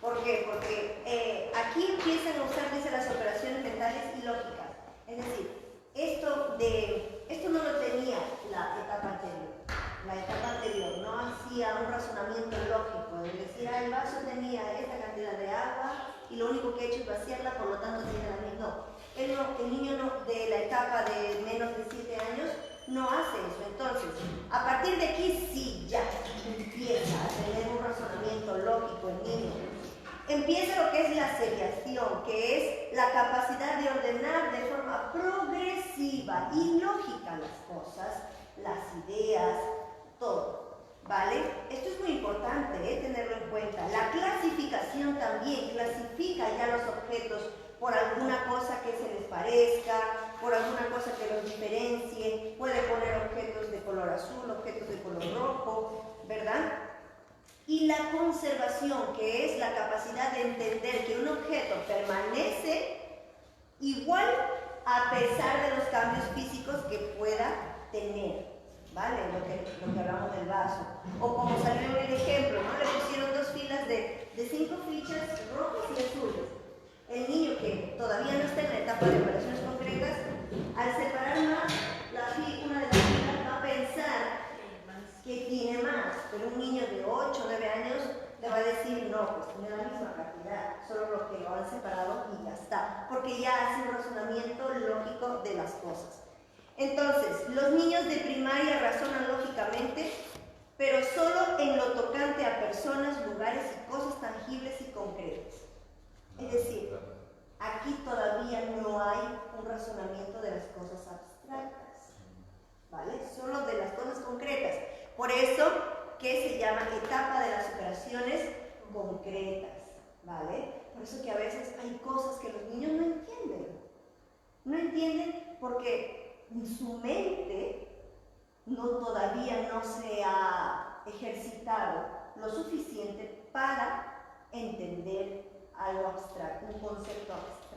¿Por qué? Porque aquí empiezan a usar, dice, las operaciones mentales y lógicas. Es decir, esto no lo tenía la etapa anterior. La etapa anterior no hacía un razonamiento lógico, es decir, el vaso tenía esta cantidad de agua y lo único que he hecho es vaciarla, por lo tanto tiene la misma. El niño de la etapa de menos de 7 años no hace eso. Entonces, a partir de aquí sí ya empieza a tener un razonamiento lógico el niño. Empieza lo que es la seriación, que es la capacidad de ordenar de forma progresiva y lógica las cosas, las ideas, todo. ¿Vale? Esto es muy importante, tenerlo en cuenta. La clasificación también clasifica ya los objetos por alguna cosa que se les parezca, por alguna cosa que los diferencie. Puede poner objetos de color azul, objetos de color rojo, ¿verdad? Y la conservación, que es la capacidad de entender que un objeto permanece igual a pesar de los cambios físicos que pueda tener, ¿vale? Lo que hablamos del vaso. O como salió en el ejemplo, ¿no? Le pusieron 2 filas de 5 fichas rojas y azules. El niño que todavía no está en la etapa de operaciones concretas, al separar más una de las filas va a pensar que tiene más, pero un niño de 8 o 9 años le va a decir, no, pues tiene la misma cantidad, solo lo que lo han separado y ya está, porque ya hace un razonamiento lógico de las cosas. Entonces, los niños de primaria razonan lógicamente, pero solo en lo tocante a personas, lugares y cosas tangibles y concretas. Es decir, aquí todavía no hay un razonamiento de las cosas abstractas, ¿vale? Solo de las cosas concretas. Por eso que se llama etapa de las operaciones concretas, ¿vale? Por eso que a veces hay cosas que los niños no entienden. No entienden porque su mente todavía no se ha ejercitado lo suficiente para entender algo abstracto, un concepto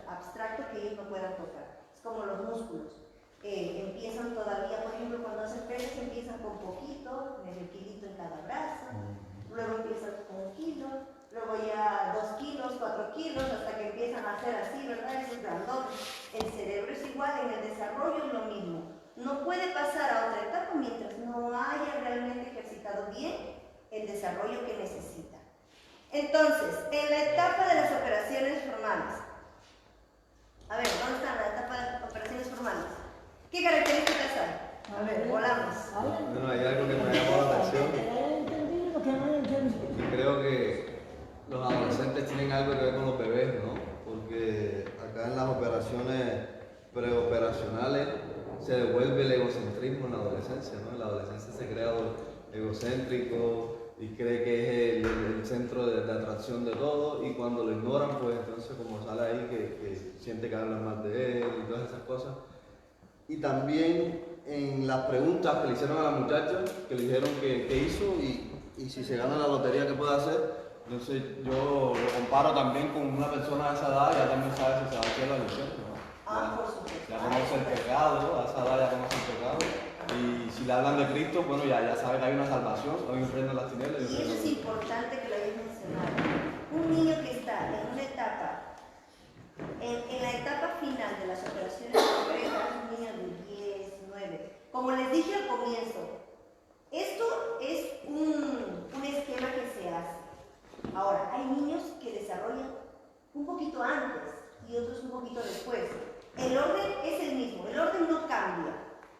abstracto que ellos no puedan tocar. Es como los músculos. Empiezan todavía, por ejemplo, cuando hacen pesas empiezan con poquito, medio kilito en cada brazo, luego empiezan con 1 kilo, luego ya 2 kilos, 4 kilos, hasta que empiezan a hacer así, ¿verdad? Esos grandotes. El cerebro es igual, en el desarrollo es lo mismo. No puede pasar a otra etapa mientras no haya realmente ejercitado bien el desarrollo que necesita. Entonces, en la etapa de las operaciones formales, a ver, ¿dónde está la etapa de las operaciones formales? ¿Qué características hay? A ver, volamos. Bueno, hay algo que me ha llamado la atención. Y creo que los adolescentes tienen algo que ver con los bebés, ¿no? Porque acá en las operaciones preoperacionales se devuelve el egocentrismo en la adolescencia, ¿no? En la adolescencia se crea egocéntrico y cree que es el centro de atracción de todo, y cuando lo ignoran, pues entonces como sale ahí que siente que hablan mal de él y todas esas cosas. Y también en las preguntas que le hicieron a la muchacha, que le dijeron qué hizo y si se gana la lotería, ¿qué puede hacer? Entonces yo lo comparo también con una persona de esa edad, ya también sabe si se va a cielo o al infierno, ¿no? Por supuesto. Ya conoce el pecado, a esa edad ya conoce el pecado. Y si le hablan de Cristo, bueno, ya sabe que hay una salvación, hay un reino en las tinieblas. Y eso es importante que lo hayas mencionado. Un niño que está en una etapa, en la etapa final de las operaciones concretas, un niño de 10, 9, como les dije al comienzo, esto es un esquema que se hace. un poquito antes y otros un poquito después. El orden es el mismo, el orden no cambia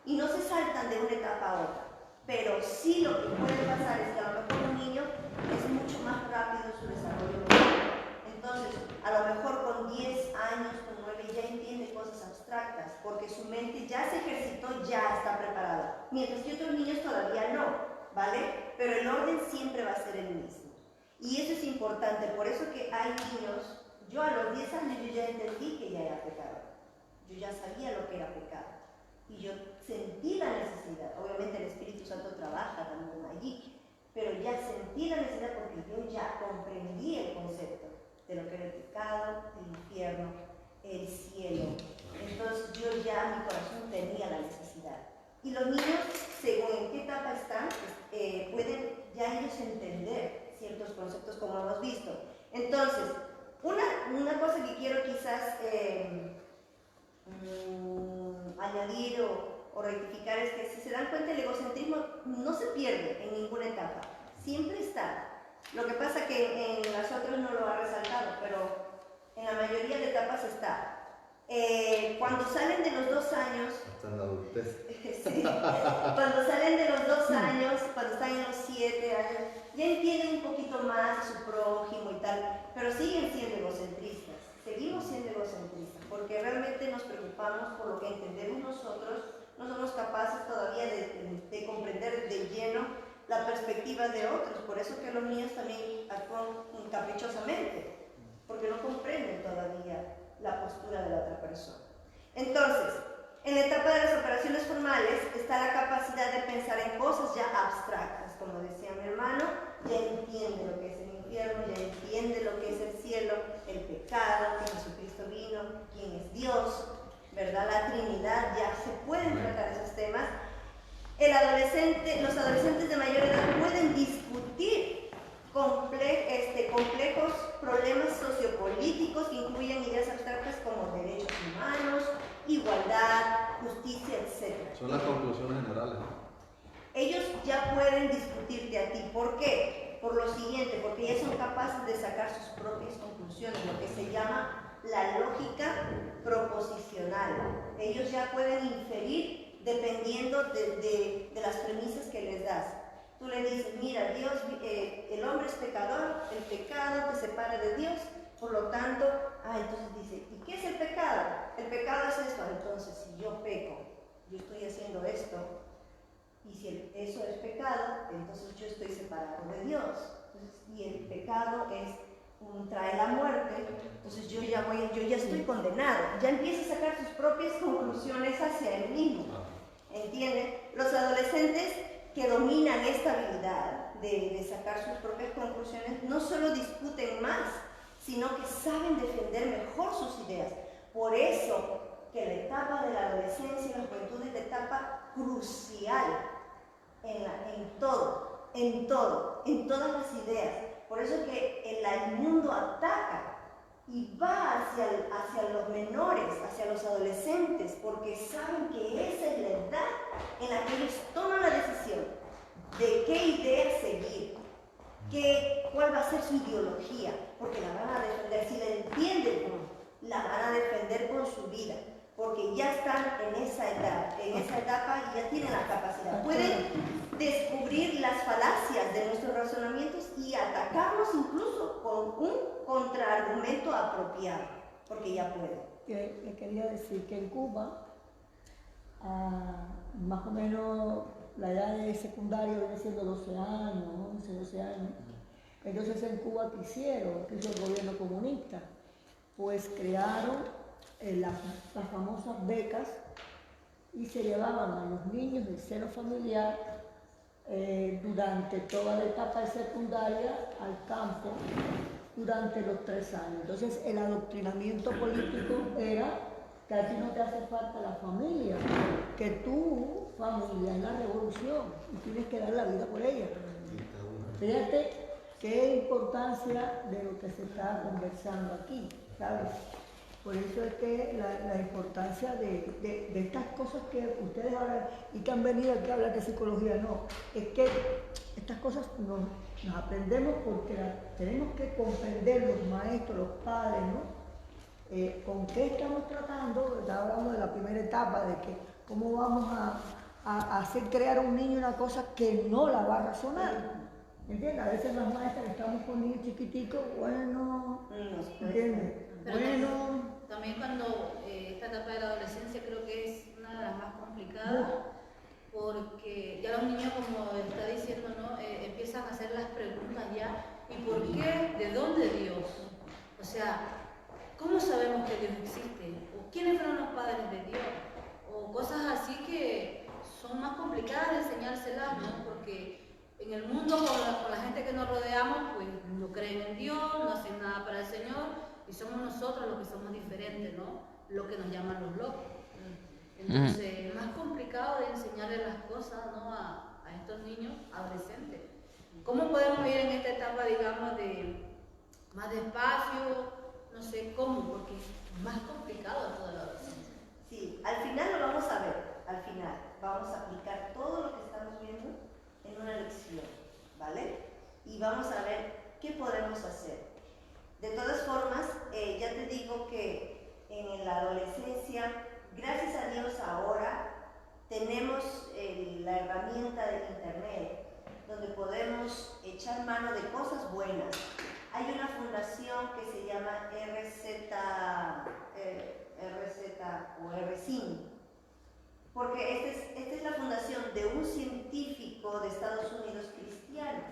y no se saltan de una etapa a otra. Pero sí lo que puede pasar es que a lo mejor un niño es mucho más rápido en su desarrollo mental. Entonces, a lo mejor con 10 años, con 9, ya entiende cosas abstractas, porque su mente ya se ejercitó, ya está preparada. Mientras que otros niños todavía no, ¿vale? Pero el orden siempre va a ser el mismo. Y eso es importante, por eso que hay niños, yo a los 10 años yo ya entendí que ya era pecado. Yo ya sabía lo que era pecado. Y yo sentí la necesidad, obviamente el Espíritu Santo trabaja también allí, pero ya sentí la necesidad porque yo ya comprendí el concepto de lo que era el pecado, el infierno, el cielo. Entonces yo ya, mi corazón tenía la necesidad. Y los niños, según en qué etapa están, pueden ya ellos entender ciertos conceptos como hemos visto. Entonces, una cosa que quiero quizás añadir o rectificar es que si se dan cuenta el egocentrismo no se pierde en ninguna etapa, siempre está. Lo que pasa que en las otras no lo ha resaltado, pero en la mayoría de etapas está. Cuando salen de los 2 años, Hasta en la adultez. sí, cuando salen de los 2 años, cuando están en los 7 años, ya entienden un poquito más a su prójimo y tal, pero siguen siendo egocentristas, seguimos siendo egocentristas, porque realmente nos preocupamos por lo que entendemos nosotros, no somos capaces todavía de comprender de lleno la perspectiva de otros, por eso que los niños también actúan caprichosamente, porque no comprenden todavía la postura de la otra persona. Entonces, en la etapa de las operaciones formales está la capacidad de pensar en cosas ya abstractas, como decía mi hermano, ya entiende lo que es el infierno, ya entiende lo que es el cielo, el pecado, que Jesucristo vino, quién es Dios, ¿verdad? La Trinidad, ya se pueden tratar esos temas. Los adolescentes de mayor edad pueden discutir complejos problemas sociopolíticos que incluyen ideas abstractas como derechos humanos, igualdad, justicia, etc. Son las conclusiones generales, ¿no? Ellos ya pueden discutirte a ti. ¿Por qué? Por lo siguiente, porque ya son capaces de sacar sus propias conclusiones, lo que se llama la lógica proposicional. Ellos ya pueden inferir dependiendo de las premisas que les das. Tú le dices, mira, Dios, el hombre es pecador, el pecado te separa de Dios, por lo tanto, entonces dice, ¿y qué es el pecado? El pecado es esto. Entonces, si yo peco, yo estoy haciendo esto, y si eso es pecado, entonces yo estoy separado de Dios. Entonces, y el pecado trae la muerte, entonces yo ya estoy condenado. Ya empieza a sacar sus propias conclusiones hacia él mismo. ¿Entienden? Los adolescentes que dominan esta habilidad de sacar sus propias conclusiones no solo discuten más, sino que saben defender mejor sus ideas. Por eso que la etapa de la adolescencia y la juventud es la etapa crucial en todas las ideas. Por eso que el mundo ataca y va hacia los menores, hacia los adolescentes, porque saben que esa es la edad en la que ellos toman la decisión de qué idea seguir, cuál va a ser su ideología, porque la van a defender, si la entienden, la van a defender con su vida, porque ya están en esa edad, en esa etapa y ya tienen la capacidad. Pueden descubrir las falacias de nuestros razonamientos y atacarnos incluso con un contraargumento apropiado, porque ya pueden. Le quería decir que en Cuba, más o menos la edad de secundaria viene siendo 12 años, 11, 12 años. Entonces en Cuba ¿qué hicieron? ¿Qué hizo el gobierno comunista? Pues crearon las famosas becas y se llevaban a los niños del seno familiar durante toda la etapa de secundaria al campo durante los 3 años. Entonces el adoctrinamiento político era que a ti no te hace falta la familia, que tu familia es la revolución y tienes que dar la vida por ella. Fíjate qué importancia de lo que se está conversando aquí, ¿sabes? Por eso es que la importancia de estas cosas que ustedes ahora, y que han venido aquí a hablar de psicología, no, es que estas cosas nos aprendemos porque tenemos que comprender los maestros, los padres, ¿no? Con qué estamos tratando. Estaba hablando de la primera etapa, de que cómo vamos a hacer crear a un niño una cosa que no la va a razonar. ¿Entiendes? A veces las maestras estamos con niños chiquiticos, bueno, ¿entiendes? Pero Bueno. también cuando esta etapa de la adolescencia creo que es una de las más complicadas, porque ya los niños, como está diciendo, ¿no? Empiezan a hacer las preguntas ya, ¿y por qué? ¿De dónde Dios? O sea, ¿cómo sabemos que Dios existe? ¿O quiénes fueron los padres de Dios? O cosas así que son más complicadas de enseñárselas, ¿no? Porque en el mundo, con la gente que nos rodeamos, pues no creen en Dios, no hacen nada para el Señor, y somos nosotros los que somos diferentes, ¿no? Lo que nos llaman los locos. Entonces, es más complicado de enseñarles las cosas, ¿no? a estos niños adolescentes. ¿Cómo podemos ir en esta etapa, digamos, de más despacio? No sé cómo, porque es más complicado toda la adolescencia. Sí, al final lo vamos a ver, al final vamos a aplicar todo lo que estamos viendo en una lección, ¿vale? Y vamos a ver qué podemos hacer. De todas formas, ya te digo que en la adolescencia, gracias a Dios ahora, tenemos la herramienta del internet, donde podemos echar mano de cosas buenas. Hay una fundación que se llama RCIN, porque esta es la fundación de un científico de Estados Unidos cristiano,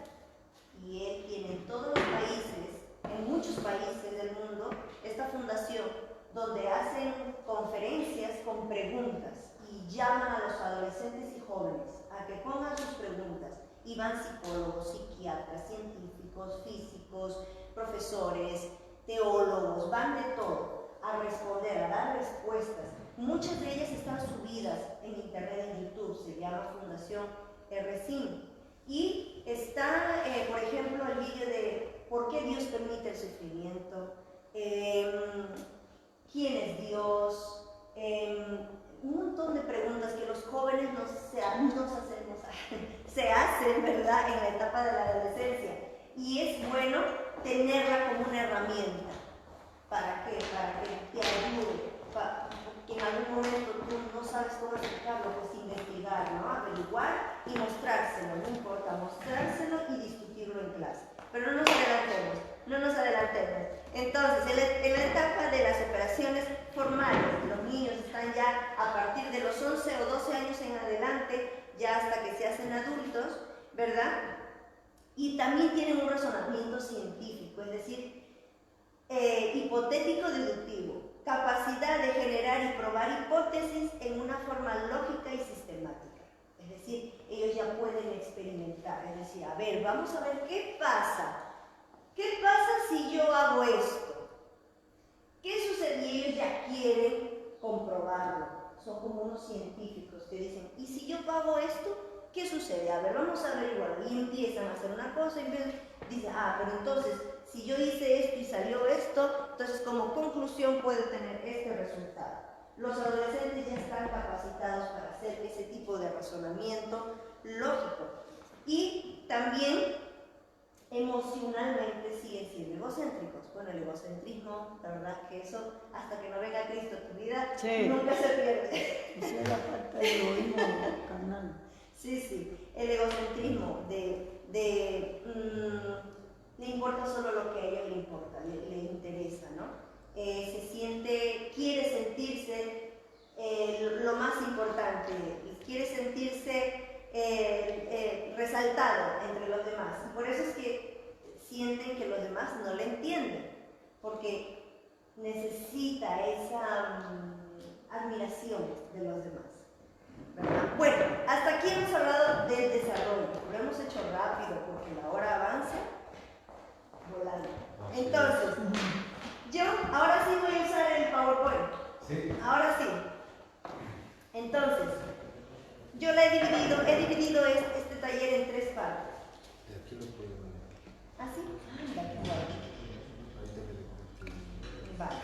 y él tiene en todos los países, en muchos países del mundo, esta fundación donde hacen conferencias con preguntas y llaman a los adolescentes y jóvenes a que pongan sus preguntas, y van psicólogos, psiquiatras, científicos, físicos, profesores, teólogos, van de todo a responder, a dar respuestas. Muchas de ellas están subidas en internet, en YouTube, se llama Fundación RCIN. Y está, por ejemplo, el vídeo de ¿por qué Dios permite el sufrimiento? ¿Quién es Dios? Un montón de preguntas que los jóvenes se hacen, ¿verdad?, en la etapa de la adolescencia. Y es bueno tenerla como una herramienta. ¿Para qué? Para que te ayude. Que en algún momento tú no sabes cómo explicarlo, pues investigar, ¿no? Averiguar y mostrárselo, no importa, mostrárselo y discutirlo en clase. Pero no nos adelantemos. Entonces, en la etapa de las operaciones formales, los niños están ya a partir de los 11 o 12 años en adelante, ya hasta que se hacen adultos, ¿verdad? Y también tienen un razonamiento científico, es decir, hipotético-deductivo, capacidad de generar y probar hipótesis en una forma lógica y sistemática. Es decir, ellos ya pueden experimentar, es decir, a ver, vamos a ver qué pasa. ¿Qué pasa si yo hago esto? ¿Qué sucede? Y ellos ya quieren comprobarlo. Son como unos científicos que dicen, ¿y si yo hago esto? ¿Qué sucede? A ver, vamos a averiguar. Y empiezan a hacer una cosa y dicen, pero entonces, si yo hice esto y salió esto, entonces como conclusión puedo tener este resultado. Los adolescentes ya están capacitados para hacer ese tipo de razonamiento lógico. Y también emocionalmente siguen siendo egocéntricos. Bueno, el egocentrismo, la verdad que eso, hasta que no venga Cristo a tu vida, nunca se pierde. Esa es la parte del egoísmo carnal. Sí, el egocentrismo le importa solo lo que a ellos le importa, le interesa, ¿no? Quiere sentirse lo más importante, quiere sentirse resaltado entre los demás. Y por eso es que sienten que los demás no le entienden, porque necesita esa admiración de los demás, ¿verdad? Bueno, hasta aquí hemos hablado del desarrollo, lo hemos hecho rápido porque la hora avanza volando. Entonces, yo ahora sí voy a usar el PowerPoint. Sí. Ahora sí. Entonces, yo he dividido este taller en 3 partes. Aquí lo puedo ver. ¿Ah, sí? Vale.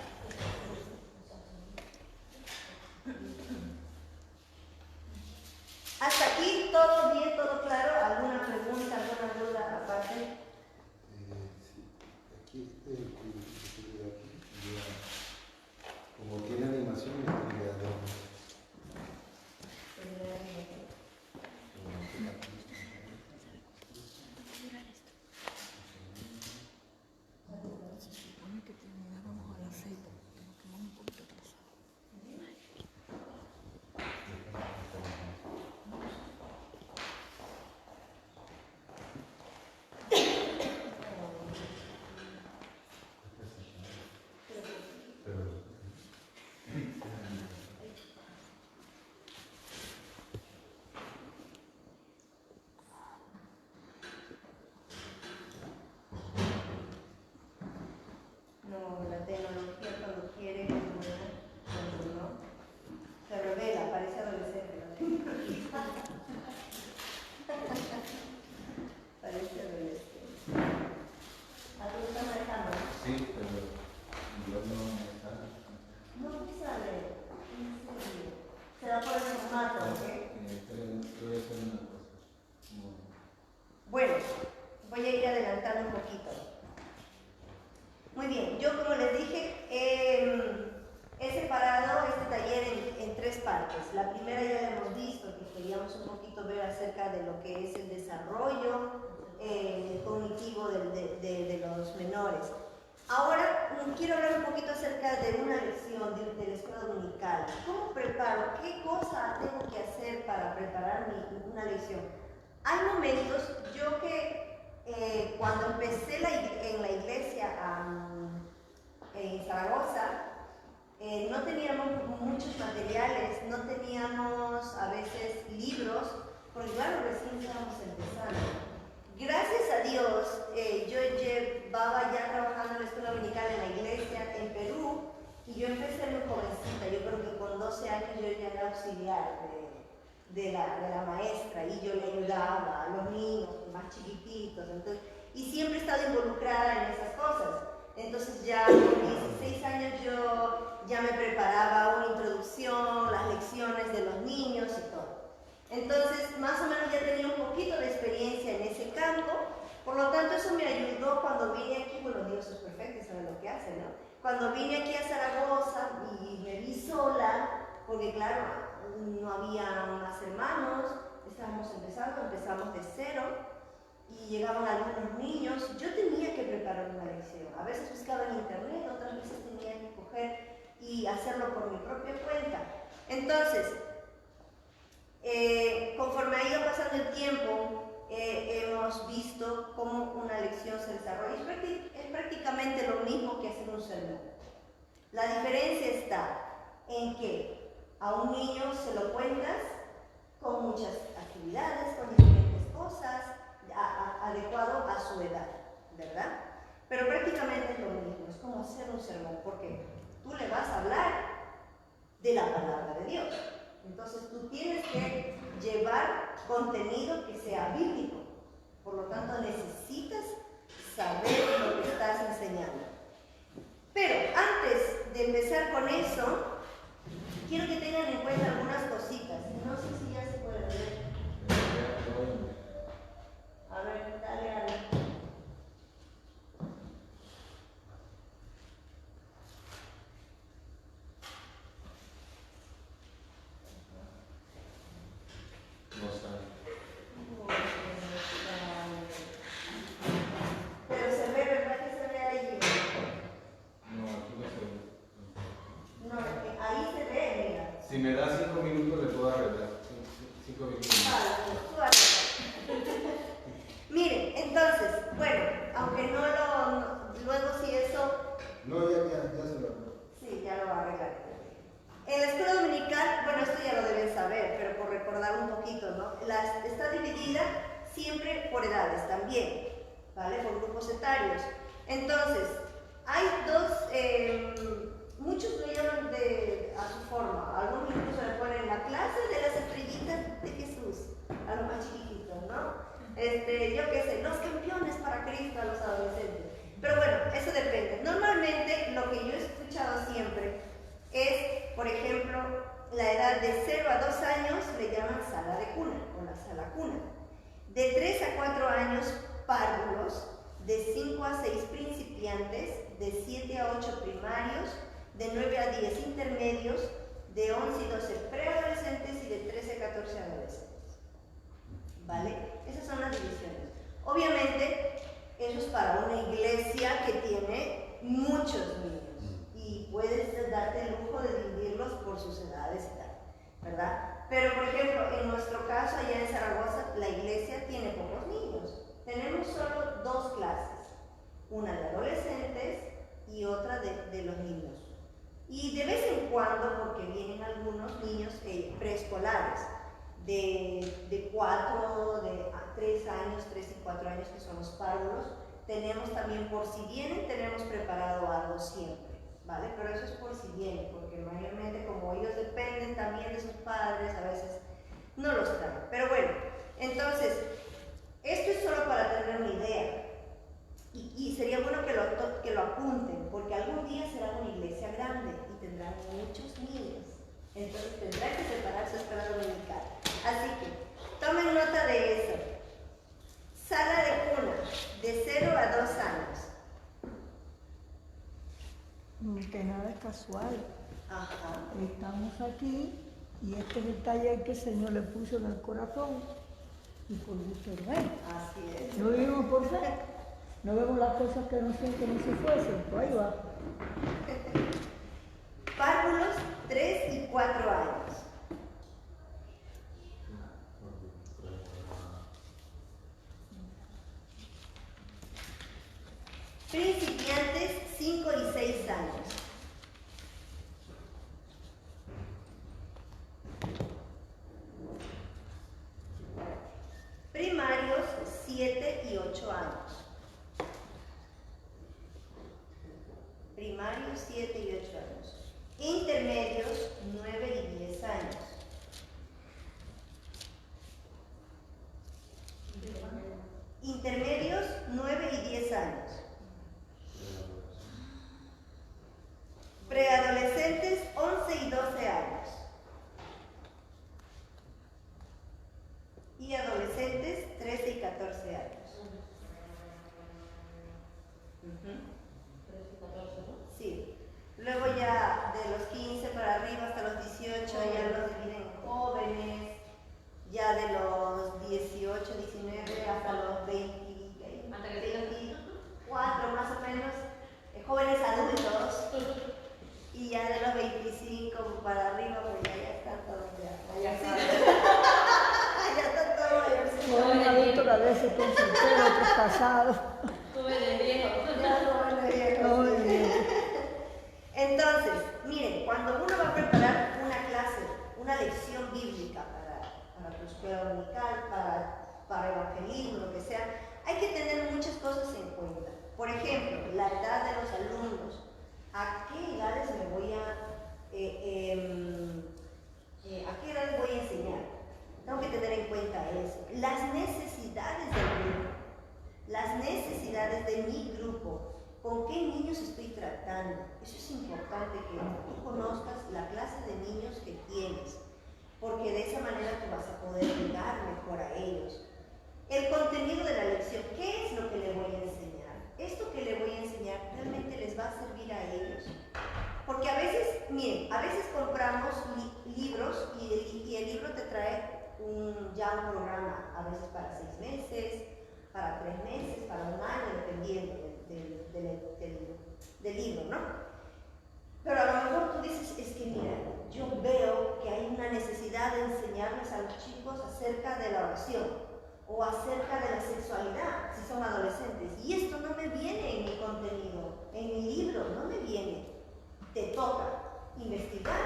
Bueno, voy a ir adelantando un poquito. Muy bien, yo como les dije, he separado este taller en tres partes. La primera ya la hemos visto, que queríamos un poquito ver acerca de lo que es el desarrollo cognitivo de los menores. Ahora quiero hablar un poquito acerca de una lección de la escuela dominical. ¿Cómo preparo? ¿Qué cosa tengo que hacer para preparar una lección? Hay momentos, yo que cuando empecé en la iglesia en Zaragoza, no teníamos muchos materiales, no teníamos a veces libros, porque claro, recién estábamos empezando. Gracias a Dios, yo llevaba ya trabajando en la escuela dominical en la iglesia en Perú, y yo empecé muy jovencita. Yo creo que con 12 años yo ya era auxiliar de la maestra, y yo le ayudaba a los niños más chiquititos, entonces, y siempre he estado involucrada en esas cosas. Entonces ya con 16 años yo ya me preparaba una introducción, las lecciones de los niños y todo. Entonces más o menos ya tenía un poquito de experiencia en ese campo, por lo tanto eso me ayudó cuando vine aquí. Bueno, Dios es perfecto y sabe lo que hace, ¿no? Cuando vine aquí a Zaragoza y me vi sola, porque claro, no había más hermanos, estábamos empezamos de cero, y llegaban algunos niños. Yo tenía que preparar una lección. A veces buscaba en internet, otras veces tenía que coger y hacerlo por mi propia cuenta. Entonces, conforme ha ido pasando el tiempo, hemos visto cómo una lección se desarrolla. Es prácticamente lo mismo que hacer un sermón. La diferencia está en que a un niño se lo cuentas con muchas actividades, con diferentes cosas, adecuado a su edad, ¿verdad? Pero prácticamente es lo mismo, es como hacer un sermón, porque tú le vas a hablar de la palabra de Dios. Entonces tú tienes que llevar contenido que sea bíblico, por lo tanto necesitas saber lo que estás enseñando. Pero antes de empezar con eso, quiero que tengan en cuenta algunas cositas. No sé si ya se puede ver. A ver, dale, Ale. No sabe. Pero se ve, ¿verdad que se ve ahí? No, aquí no se ve. No, ahí se ve, mira. Si me da 5 minutos le puedo arreglar. 5 minutos. Vale, pues tú arregla. Miren, entonces, bueno, aunque luego si eso... No, ya se lo arregló. Sí, ya lo va a arreglar. En la escuela dominical, bueno, esto ya lo deben saber, pero por recordar un poquito, ¿no? Está dividida siempre por edades también, ¿vale? Por grupos etarios. Entonces, hay muchos lo llaman a su forma. Algunos incluso le ponen la clase de las estrellitas de Jesús, a los más chiquititos, ¿no? Yo qué sé, los campeones para Cristo a los adolescentes. Pero bueno, eso depende. Normalmente, lo que yo he escuchado siempre es, por ejemplo, la edad de 0 a 2 años le llaman sala de cuna o la sala cuna. De 3 a 4 años, párvulos. De 5 a 6 principiantes. De 7 a 8 primarios. De 9 a 10 intermedios. De 11 y 12 preadolescentes y de 13 a 14 adolescentes. ¿Vale? Esas son las divisiones. Obviamente, eso es para una iglesia que tiene muchos niños. Y puedes darte el lujo de dividirlos por sus edades y tal, ¿verdad? Pero, por ejemplo, en nuestro caso, allá en Zaragoza, la iglesia tiene pocos niños. Tenemos solo 2 clases, una de adolescentes y otra de los niños. Y de vez en cuando, porque vienen algunos niños preescolares, de 4, de 3 años, 3 y 4 años, que son los párvulos, tenemos también, por si vienen, tenemos preparado algo siempre. ¿Vale? Pero eso es por si vienen, porque mayormente como ellos dependen también de sus padres, a veces no los traen. Pero bueno, entonces, esto es solo para tener una idea. Y sería bueno que lo apunten, porque algún día será una iglesia grande y tendrán muchos niños. Entonces tendrán que separar su escuela dominical. Así que, tomen nota de eso. nada es casual. Ajá. Estamos aquí y este es el taller que el Señor le puso en el corazón y por gusto no es. Así es. No vivimos por fe, no vemos las cosas que no son como si fuesen, pues ahí va. Párvulos 3 y 4 años. Principiantes 5 y 6 años. Primarios 7 y 8 años. Primarios 7 y 8 años. Intermedios 9 y 10 años. Intermedios 9 y 10 años. Preadolescentes 11 y 12 años. Y adolescentes 13 y 14 años. Sí. Luego ya de los 15 para arriba hasta los 18 ya los dividen en jóvenes. Ya de los 18, 19 hasta los 24 más o menos, jóvenes adultos. Y ya de los 25 para arriba, pues ya están todos ya están todos mayorcitos. Jóvenes adultos que a veces con solteros, otros casados. Jóvenes viejos. Ya jóvenes viejos. Jóvenes viejos. Entonces, miren, cuando uno va a preparar una clase, una lección bíblica para tu escuela dominical, para evangelismo, lo que sea, hay que tener muchas cosas en cuenta. Por ejemplo, la edad de los alumnos. ¿A qué edades me voy a qué edades voy a enseñar? Tengo que tener en cuenta eso. Las necesidades del grupo. Las necesidades de mi grupo. ¿Con qué niños estoy tratando? Eso es importante que tú conozcas la clase de niños que tienes, porque de esa manera tú vas a poder llegar mejor a ellos. El contenido de la lección, ¿qué es lo que le voy a enseñar? Esto que le voy a enseñar realmente les va a servir a ellos. Porque a veces, miren, a veces compramos libros y el libro te trae ya un programa, a veces para 6 meses, para 3 meses, para un año, dependiendo del libro, ¿no? Pero a lo mejor tú dices, es que mira, yo veo que hay una necesidad de enseñarles a los chicos acerca de la oración o acerca de la sexualidad, si son adolescentes. Y esto no me viene en mi contenido, en mi libro, no me viene. Te toca investigar,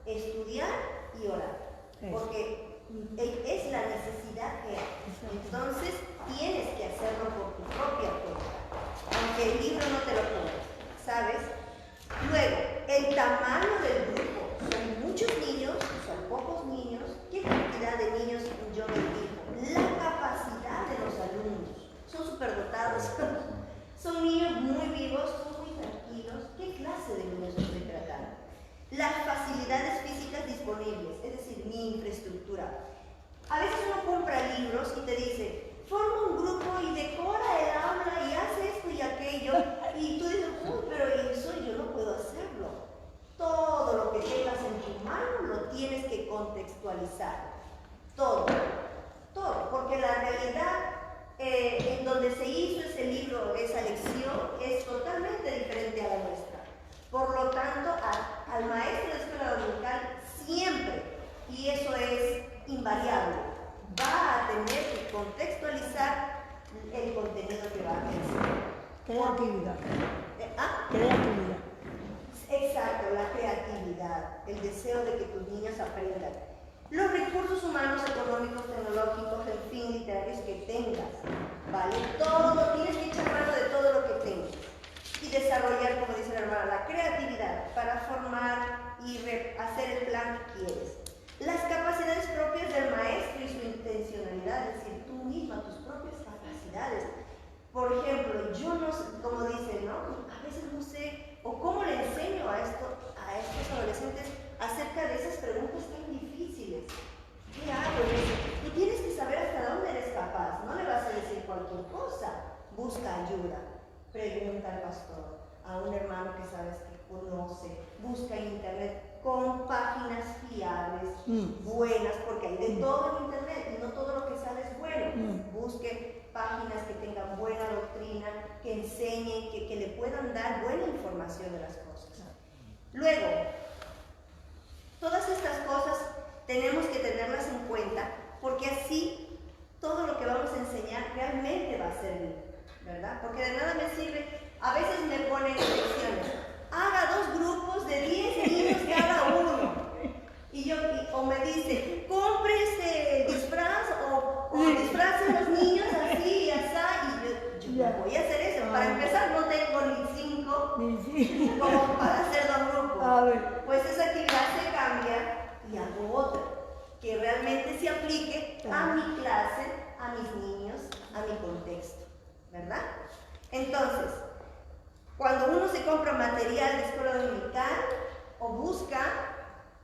estudiar y orar, porque es la necesidad que hay. Entonces tienes que hacerlo por tu propia cuenta, aunque el libro no te lo pone, ¿sabes? Luego, el tamaño del grupo. Son muchos niños, son pocos niños. ¿Qué cantidad de niños yo me dirijo? La capacidad de los alumnos. Son superdotados. Son niños muy vivos, son muy tranquilos. ¿Qué clase de niños estoy tratando? Las facilidades físicas disponibles, es decir, mi infraestructura. A veces uno compra libros y te dice, forma un grupo y decora el aula y hace esto y aquello. Y tú dices, pero eso yo no puedo hacerlo. Todo lo que tengas en tu mano lo tienes que contextualizar. Todo. Porque la realidad en donde se hizo ese libro, esa lección, es totalmente diferente a la nuestra. Por lo tanto, al maestro de escuela dominical siempre, y eso es invariable, va a tener que contextualizar el contenido que va a enseñar. Creatividad. ¿Ah? Creatividad. Exacto, la creatividad, el deseo de que tus niños aprendan. Los recursos humanos, económicos, tecnológicos, en fin, literarios que tengas, ¿vale? Todo, tienes que echar mano de todo lo que tengas. Y desarrollar, como dice la hermana, la creatividad para formar y hacer el plan que quieres. Las capacidades propias del maestro y su intencionalidad, es decir, tú misma, tus propias capacidades. Por ejemplo, yo no sé, como dicen, ¿no? A veces no sé, o cómo le enseño a estos adolescentes acerca de esas preguntas tan difíciles. ¿Qué hago? Tú tienes que saber hasta dónde eres capaz, no le vas a decir cualquier cosa. Busca ayuda, pregunta al pastor, a un hermano que sabes que conoce, busca en internet con páginas fiables, buenas, porque hay de todo en internet y no todo lo que sale es bueno. Busque páginas que tengan buena doctrina, que enseñen, que le puedan dar buena información de las cosas. Luego, todas estas cosas tenemos que tenerlas en cuenta, porque así todo lo que vamos a enseñar realmente va a servir, ¿verdad? Porque de nada me sirve, a veces me ponen lecciones, haga 2 grupos de 10 niños cada uno, o me dice, compre este disfraz, o disfracen los niños así y así, y yo no voy a hacer eso. Para empezar, no tengo ni 5 como para hacer 2 grupos. Pues esa actividad se cambia y hago otra, que realmente se aplique a mi clase, a mis niños, a mi contexto, ¿verdad? Entonces, cuando uno se compra material de escuela dominical o busca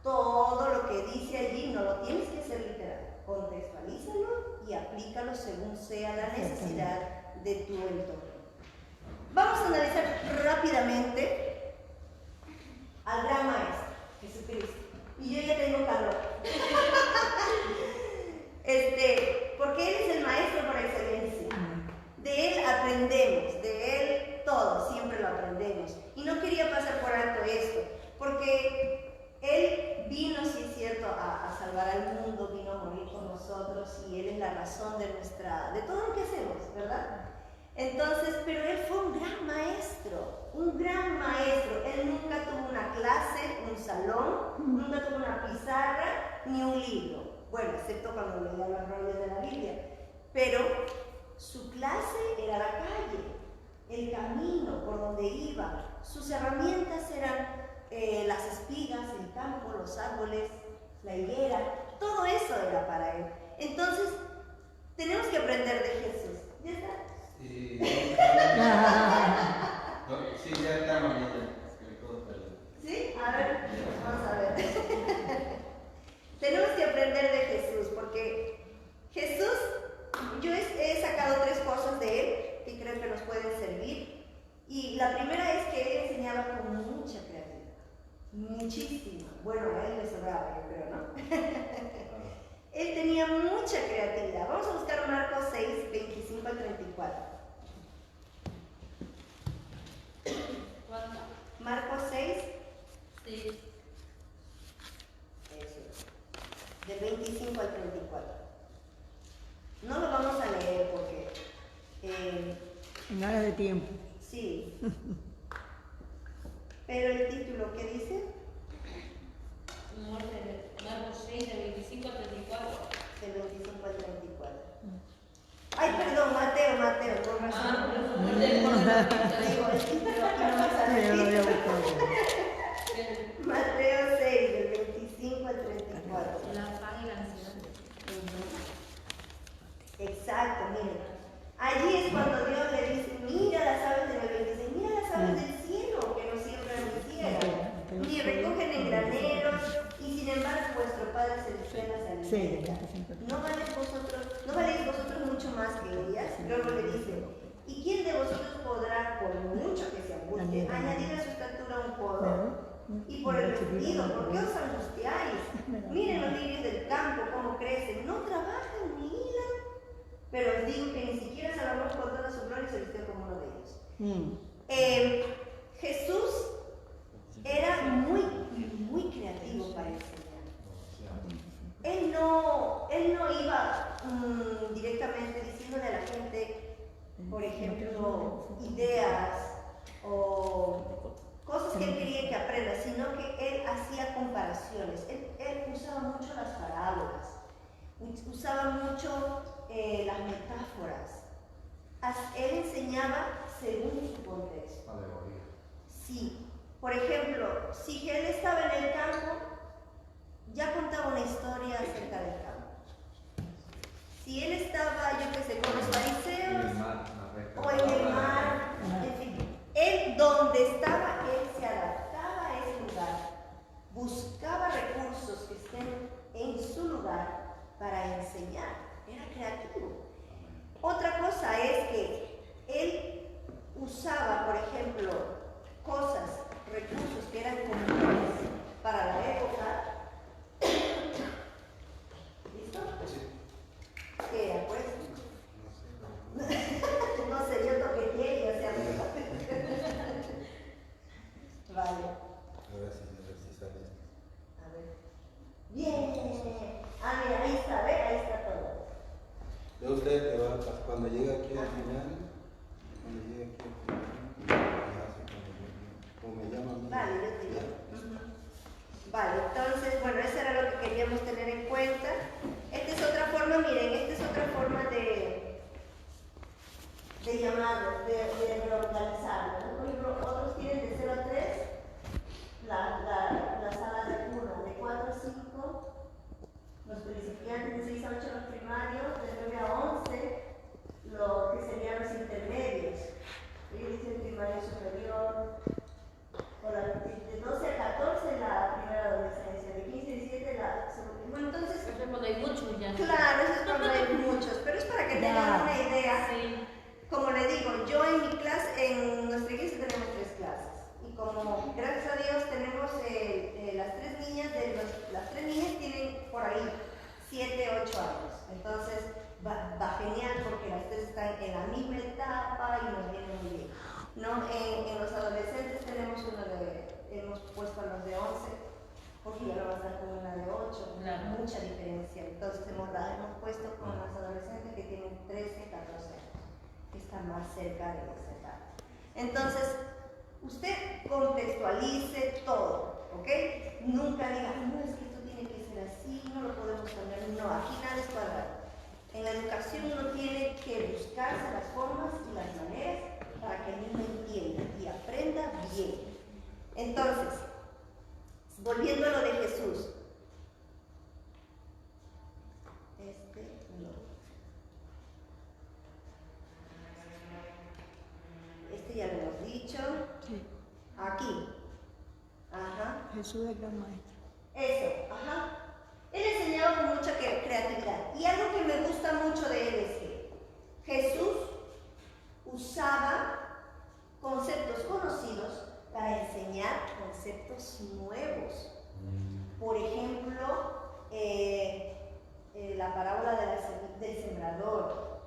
todo lo que dice allí, no lo tienes que hacer literal, contextualízalo y aplícalo según sea la necesidad de tu entorno. Vamos a analizar rápidamente al gran maestro, Jesucristo. Y yo ya tengo calor. Porque Él es el maestro por excelencia. De Él aprendemos, de Él todo, siempre lo aprendemos. Y no quería pasar por alto esto, porque Él vino, sí es cierto, a salvar al mundo, vino a morir por nosotros y Él es la razón de todo lo que hacemos, ¿verdad? Entonces, pero Él fue un gran maestro, un gran maestro. Él nunca tuvo una clase, un salón, nunca tuvo una pizarra, ni un libro. Bueno, excepto cuando leía los rollos de la Biblia. Pero su clase era la calle, el camino por donde iba. Sus herramientas eran las espigas, el campo, los árboles, la higuera. Todo eso era para Él. Entonces, tenemos que aprender de Jesús. ¿Ya está? Sí, ya está, mamita. ¿Sí? A ver, vamos a ver. Tenemos que aprender de Jesús, porque Jesús, yo he sacado 3 cosas de Él que creo que nos pueden servir. Y la primera es que Él enseñaba con mucha creatividad, muchísima. Bueno, a Él le sobraba, yo creo, ¿no? Él tenía mucha creatividad. Vamos a buscar Marcos 6, 25 al 34. ¿Cuánto? Marcos 6. Sí. Eso. De 25 al 34. No lo vamos a leer porque... nada de tiempo. Sí. Pero el título, ¿qué dice? Marcos 6, de 25 al 34. De 25 al 34. Ay, perdón, Mateo, con razón. Digo, el título aquí no me sale. Mateo 6, del 25 al 34. La paz y la ansiedad. Exacto, miren. Allí es cuando Dios le dice, mira las aves del cielo, dice, mira las aves del cielo que no siembran ni ciegan, ni recogen en graneros, y sin embargo vuestro Padre Celestial las alimenta. ¿No valéis vosotros mucho más que ellas? Luego le dice, ¿y quién de vosotros podrá, por mucho que se angustie, añadir a su estatura un codo? Y por el vestido, ¿por qué os angustiáis? Miren los lirios del campo, cómo crecen, no trabajan ni hilan. Pero os digo que ni siquiera Salomón con toda su gloria se vistió como uno de ellos. Jesús era muy creativo para enseñar. Él no iba directamente diciéndole a la gente, por ejemplo, ideas o cosas que él quería que aprenda, sino que él hacía comparaciones. Él usaba mucho las parábolas, usaba mucho las metáforas. Él enseñaba según su contexto. Sí. Por ejemplo, si él estaba en el campo, ya contaba una historia acerca del campo. Si él estaba, yo qué sé, con los fariseos, o en el mar, en fin, él donde estaba, él se adaptaba a ese lugar, buscaba recursos que estén en su lugar para enseñar. Era creativo. Otra cosa es que él usaba, por ejemplo, recursos cuando llega aquí al final, como me llaman. Vale, yo te digo. Vale, entonces, bueno, eso era lo que queríamos tener en cuenta. Esta es otra forma, miren, esta es otra forma de llamarlo, de reorganizarlo, ¿no? Por ejemplo, otros tienen de 0 a 3 la sala de cuna, de 4 a 5 los principiantes, de 6 a 8 los primarios, de 9 a 11 lo que serían los intermedios, el primario superior, de 12 a 14 la primera adolescencia, de 15 a 17 la segunda. Bueno, entonces. Eso es cuando hay muchos ya. Claro, eso es cuando hay muchos, pero es para que tengan una idea. Sí. Como le digo, yo en mi clase, en nuestra iglesia tenemos 3 clases. Y como, gracias a Dios, tenemos las 3 niñas, las 3 niñas tienen por ahí 7, 8 años. Entonces, va genial porque las 3 están en la misma etapa y nos viene muy bien. ¿No? En los adolescentes tenemos hemos puesto a los de 11, porque ya no va a estar con una de 8, Claro. mucha diferencia. Entonces hemos puesto con las adolescentes que tienen 13, 14 años, que están más cerca de esa edad. Entonces, usted contextualice todo, ¿ok? Nunca diga, no, es que esto tiene que ser así, no lo podemos cambiar. No, aquí nada es cuadrado. En la educación uno tiene que buscarse las formas y las maneras para que el niño entienda y aprenda bien. Entonces, volviendo a lo de Jesús. Este ya lo hemos dicho. Sí. Aquí. Ajá. Jesús es gran maestro. Eso, ajá. Él enseñaba con mucha creatividad. Y algo que me gusta mucho de él es que Jesús usaba conceptos conocidos para enseñar conceptos nuevos. Por ejemplo, la parábola del sembrador,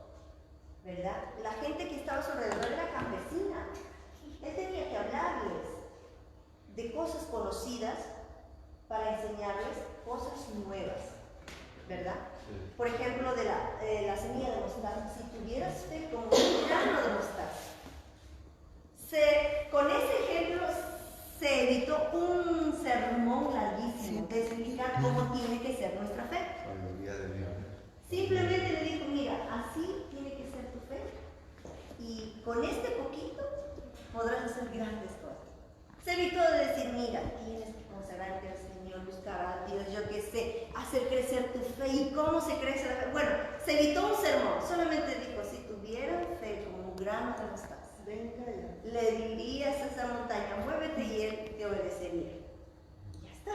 ¿verdad? La gente que estaba a su alrededor era campesina. Él tenía que hablarles de cosas conocidas para enseñarles cosas nuevas, ¿verdad? Sí. Por ejemplo, de la semilla de mostaza. Si tuvieras fe como un grano de mostaza. Con ese ejemplo se evitó un sermón larguísimo de explicar cómo tiene que ser nuestra fe. Simplemente le dijo, mira, así tiene que ser tu fe y con este poquito podrás hacer grandes cosas. Se evitó de decir, mira, tienes que consagrarte al Señor, buscar a Dios, yo qué sé, hacer crecer tu fe. ¿Y cómo se crece la fe? Bueno, se evitó un sermón, solamente dijo, si tuvieran fe como un grano de mostaza, le dirías a esa montaña, muévete y él te obedecería. Ya está.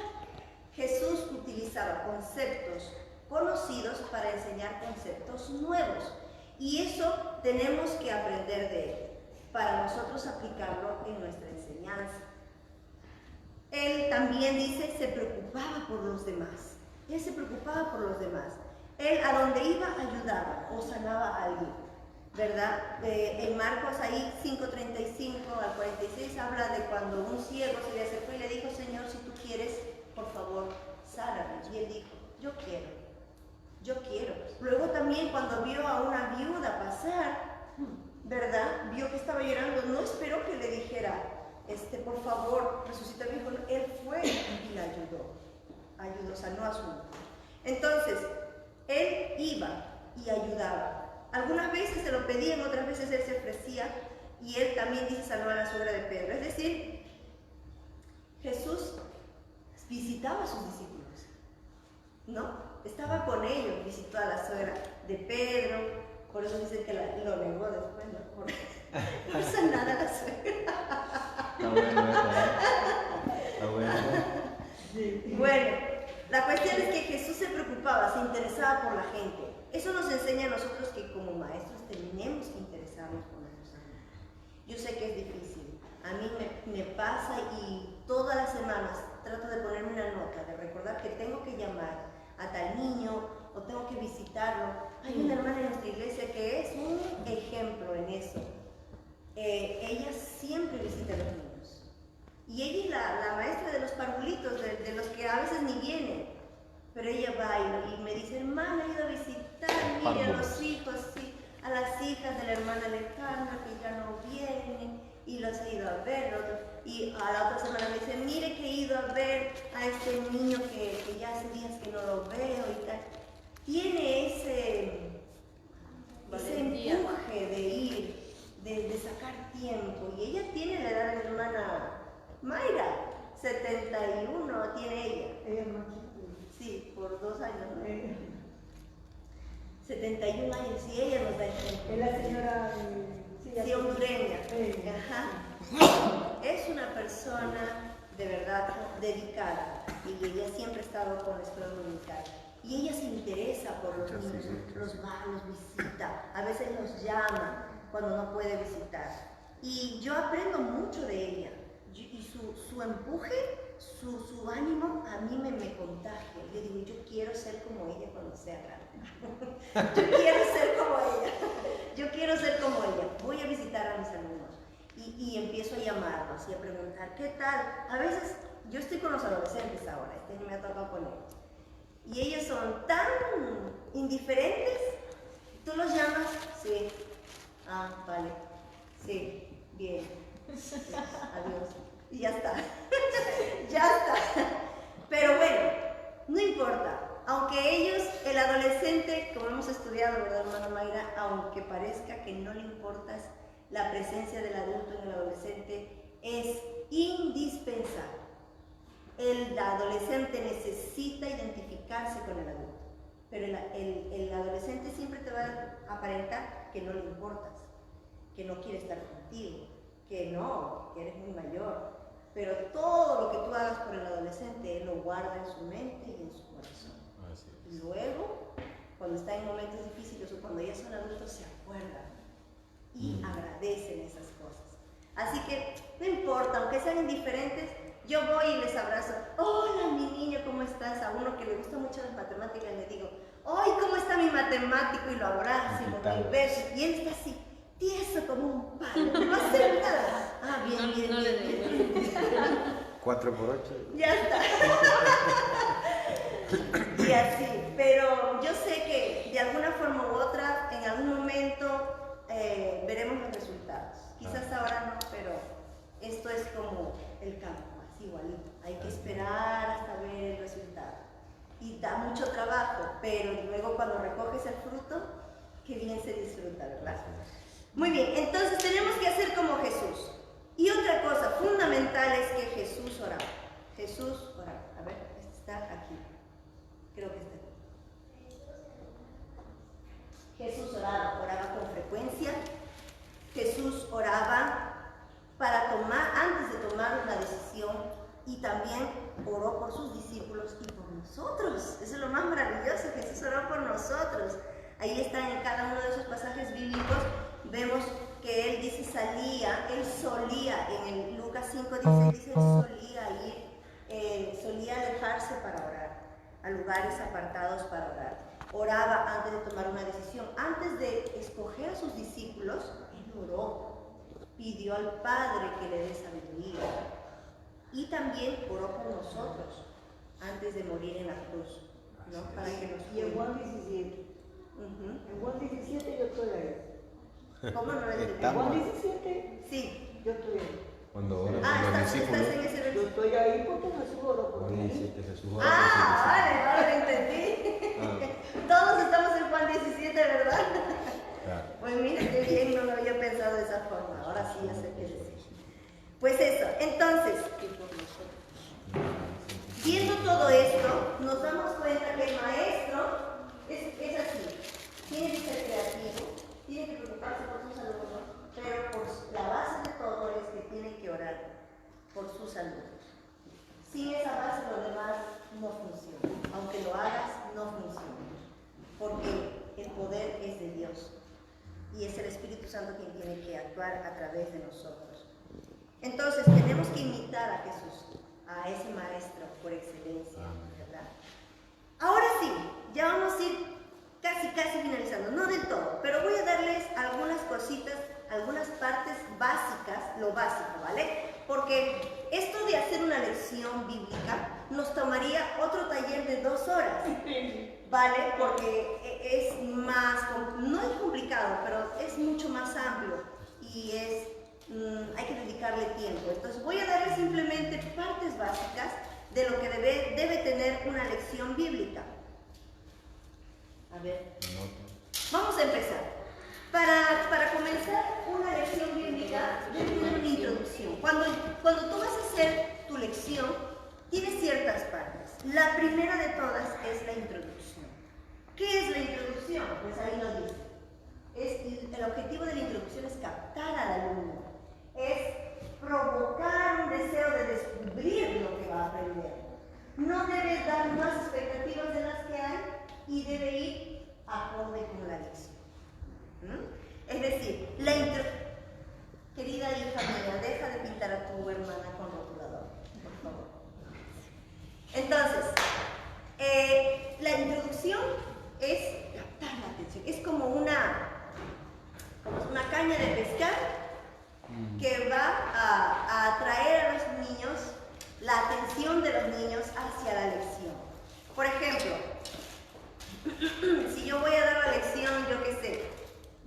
Jesús utilizaba conceptos conocidos para enseñar conceptos nuevos. Y eso tenemos que aprender de él, para nosotros aplicarlo en nuestra enseñanza. Él también dice, se preocupaba por los demás. Él se preocupaba por los demás. Él a donde iba ayudaba o sanaba a alguien, ¿verdad? En Marcos ahí 5:35 al 46 habla de cuando un ciego se le acercó y le dijo, Señor, si tú quieres, por favor, sáname. Y él dijo, yo quiero. Luego también cuando vio a una viuda pasar, ¿verdad? Vio que estaba llorando, no esperó que le dijera, por favor, resucita a mi hijo. Él fue y la ayudó, sanó a su hijo. Entonces, él iba y ayudaba. Algunas veces se lo pedían, otras veces él se ofrecía, y él también dice sanó a la suegra de Pedro. Es decir, Jesús visitaba a sus discípulos, ¿no? Estaba con ellos, visitó a la suegra de Pedro, por eso dicen que lo negó después, ¿no? Por sanar a la suegra. Está bueno eso, ¿no? Está bueno. Bueno, la cuestión es que Jesús se preocupaba, se interesaba por la gente. Eso nos enseña a nosotros que como maestros tenemos que interesarnos por nuestros alumnos. Yo sé que es difícil, a mí me pasa y todas las semanas trato de ponerme una nota, de recordar que tengo que llamar a tal niño o tengo que visitarlo. Hay una hermana en nuestra iglesia que es un ejemplo en eso. Ella siempre visita a los niños. Y ella es la maestra de los parvulitos, de los que a veces ni vienen. Pero ella va y me dice, hermana, he ido a visitar, mire a los hijos, sí, a las hijas de la hermana Alejandra que ya no vienen y los he ido a ver. Y a la otra semana me dice, mire que he ido a ver a este niño que ya hace días que no lo veo y tal. Tiene ese empuje de ir, de sacar tiempo. Y ella tiene la edad de la hermana Mayra, 71 tiene ella. Ella es más chiquita. Sí, por 2 años, ¿no? 71 años, y ella nos da el ejemplo. Es la señora sí, hondureña. Ajá. Es una persona de verdad dedicada, y ella siempre ha estado con la escuela dominical. Y ella se interesa por los niños, los va, los visita, a veces los llama cuando no puede visitar. Y yo aprendo mucho de ella. Y su empuje, su ánimo a mí me contagia. Yo digo, yo quiero ser como ella cuando sea grande. Yo quiero ser como ella. Yo quiero ser como ella. Voy a visitar a mis alumnos y empiezo a llamarlos y a preguntar, ¿qué tal? A veces yo estoy con los adolescentes ahora, me ha tocado con ellos. Y ellos son tan indiferentes. Tú los llamas, sí. Ah, vale. Sí, bien. Sí, adiós. Y ya está. Ya está. Pero bueno, no importa. Aunque ellos, el adolescente, como hemos estudiado, ¿verdad, hermana Mayra? Aunque parezca que no le importa, la presencia del adulto en el adolescente es indispensable. El adolescente necesita identificarse con el adulto, pero el adolescente siempre te va a aparentar que no le importas, que no quiere estar contigo, que no, que eres muy mayor. Pero todo lo que tú hagas por el adolescente, él lo guarda en su mente y en su corazón. Y luego, cuando está en momentos difíciles o cuando ya son adultos, se acuerdan y agradecen esas cosas. Así que no importa, aunque sean indiferentes, yo voy y les abrazo. Hola, mi niño, ¿cómo estás? A uno que le gusta mucho las matemáticas le digo, ¡ay, cómo está mi matemático! Y lo abrazo y lo doy besos. Y él está así, tieso como un palo, no va a hacer nada. Ah, bien, bien. 4 por 8. Ya está. Y así, pero yo sé que de alguna forma u otra, en algún momento veremos los resultados. Quizás ahora no, pero esto es como el campo, así igualito. Hay que esperar hasta ver el resultado. Y da mucho trabajo, pero luego cuando recoges el fruto, qué bien se disfruta, ¿verdad? Muy bien, entonces tenemos que hacer como Jesús. Y otra cosa fundamental es que Jesús oraba. Jesús oraba. A ver, este está aquí. Creo que está aquí. Jesús oraba con frecuencia. Jesús oraba antes de tomar una decisión, y también oró por sus discípulos y por nosotros. Eso es lo más maravilloso, Jesús oró por nosotros. Ahí está en cada uno de esos pasajes bíblicos, vemos que él dice él solía, en el Lucas 5:16 dice, él solía alejarse para orar, a lugares apartados para orar. Oraba antes de tomar una decisión. Antes de escoger a sus discípulos, él oró, pidió al Padre que le dé sabiduría. Y también oró por nosotros, antes de morir en la cruz, ¿no? Para que nos Y en Juan 17. En Juan 17 yo estoy ahí. ¿Cómo no le ¿En Juan 17? Sí. Yo estoy ahí. Cuando ora por los discípulos. ¿Estás en ese versículo? Yo estoy ahí porque Jesús oró por mí. Vale, ahora lo entendí. Todos estamos en Juan 17, ¿verdad? Claro. Pues mira, qué bien, no lo había pensado de esa forma. Ahora sí ya sé qué decir. Pues eso, entonces, viendo todo esto, nos damos cuenta que el maestro es así. Tiene que ser creativo, tiene que preocuparse por sus alumnos, pero por la base de todo es que tiene que orar por sus alumnos. Sin esa base lo demás no funciona. Aunque lo hagas, no funciona. Porque el poder es de Dios. Y es el Espíritu Santo quien tiene que actuar a través de nosotros. Entonces tenemos que imitar a Jesús, a ese maestro por excelencia, ¿verdad? Ahora sí, ya vamos a ir casi finalizando, no del todo, pero voy a darles algunas cositas, algunas partes básicas, lo básico, ¿vale? Porque esto de hacer una lección bíblica nos tomaría otro taller de 2 horas, ¿vale? Porque es más, no es complicado, pero es mucho más amplio y hay que dedicarle tiempo. Entonces voy a darles simplemente partes básicas de lo que debe tener una lección bíblica. A ver, vamos a empezar. Para comenzar una lección bíblica debe tener una introducción. Cuando tú vas a hacer tu lección, tienes ciertas partes. La primera de todas es la introducción. ¿Qué es la introducción? Pues ahí lo dice. El objetivo de la introducción es captar al alumno, es provocar un deseo de descubrir lo que va a aprender. No debe dar más expectativas de las que hay y debe ir acorde con la lección. Es decir, querida hija mía, deja de pintar a tu hermana con rotulador, por favor. Entonces, la introducción es captar la atención, es como una caña de pescar que va a atraer a los niños, la atención de los niños hacia la lección. Por ejemplo, si yo voy a dar la lección, yo qué sé,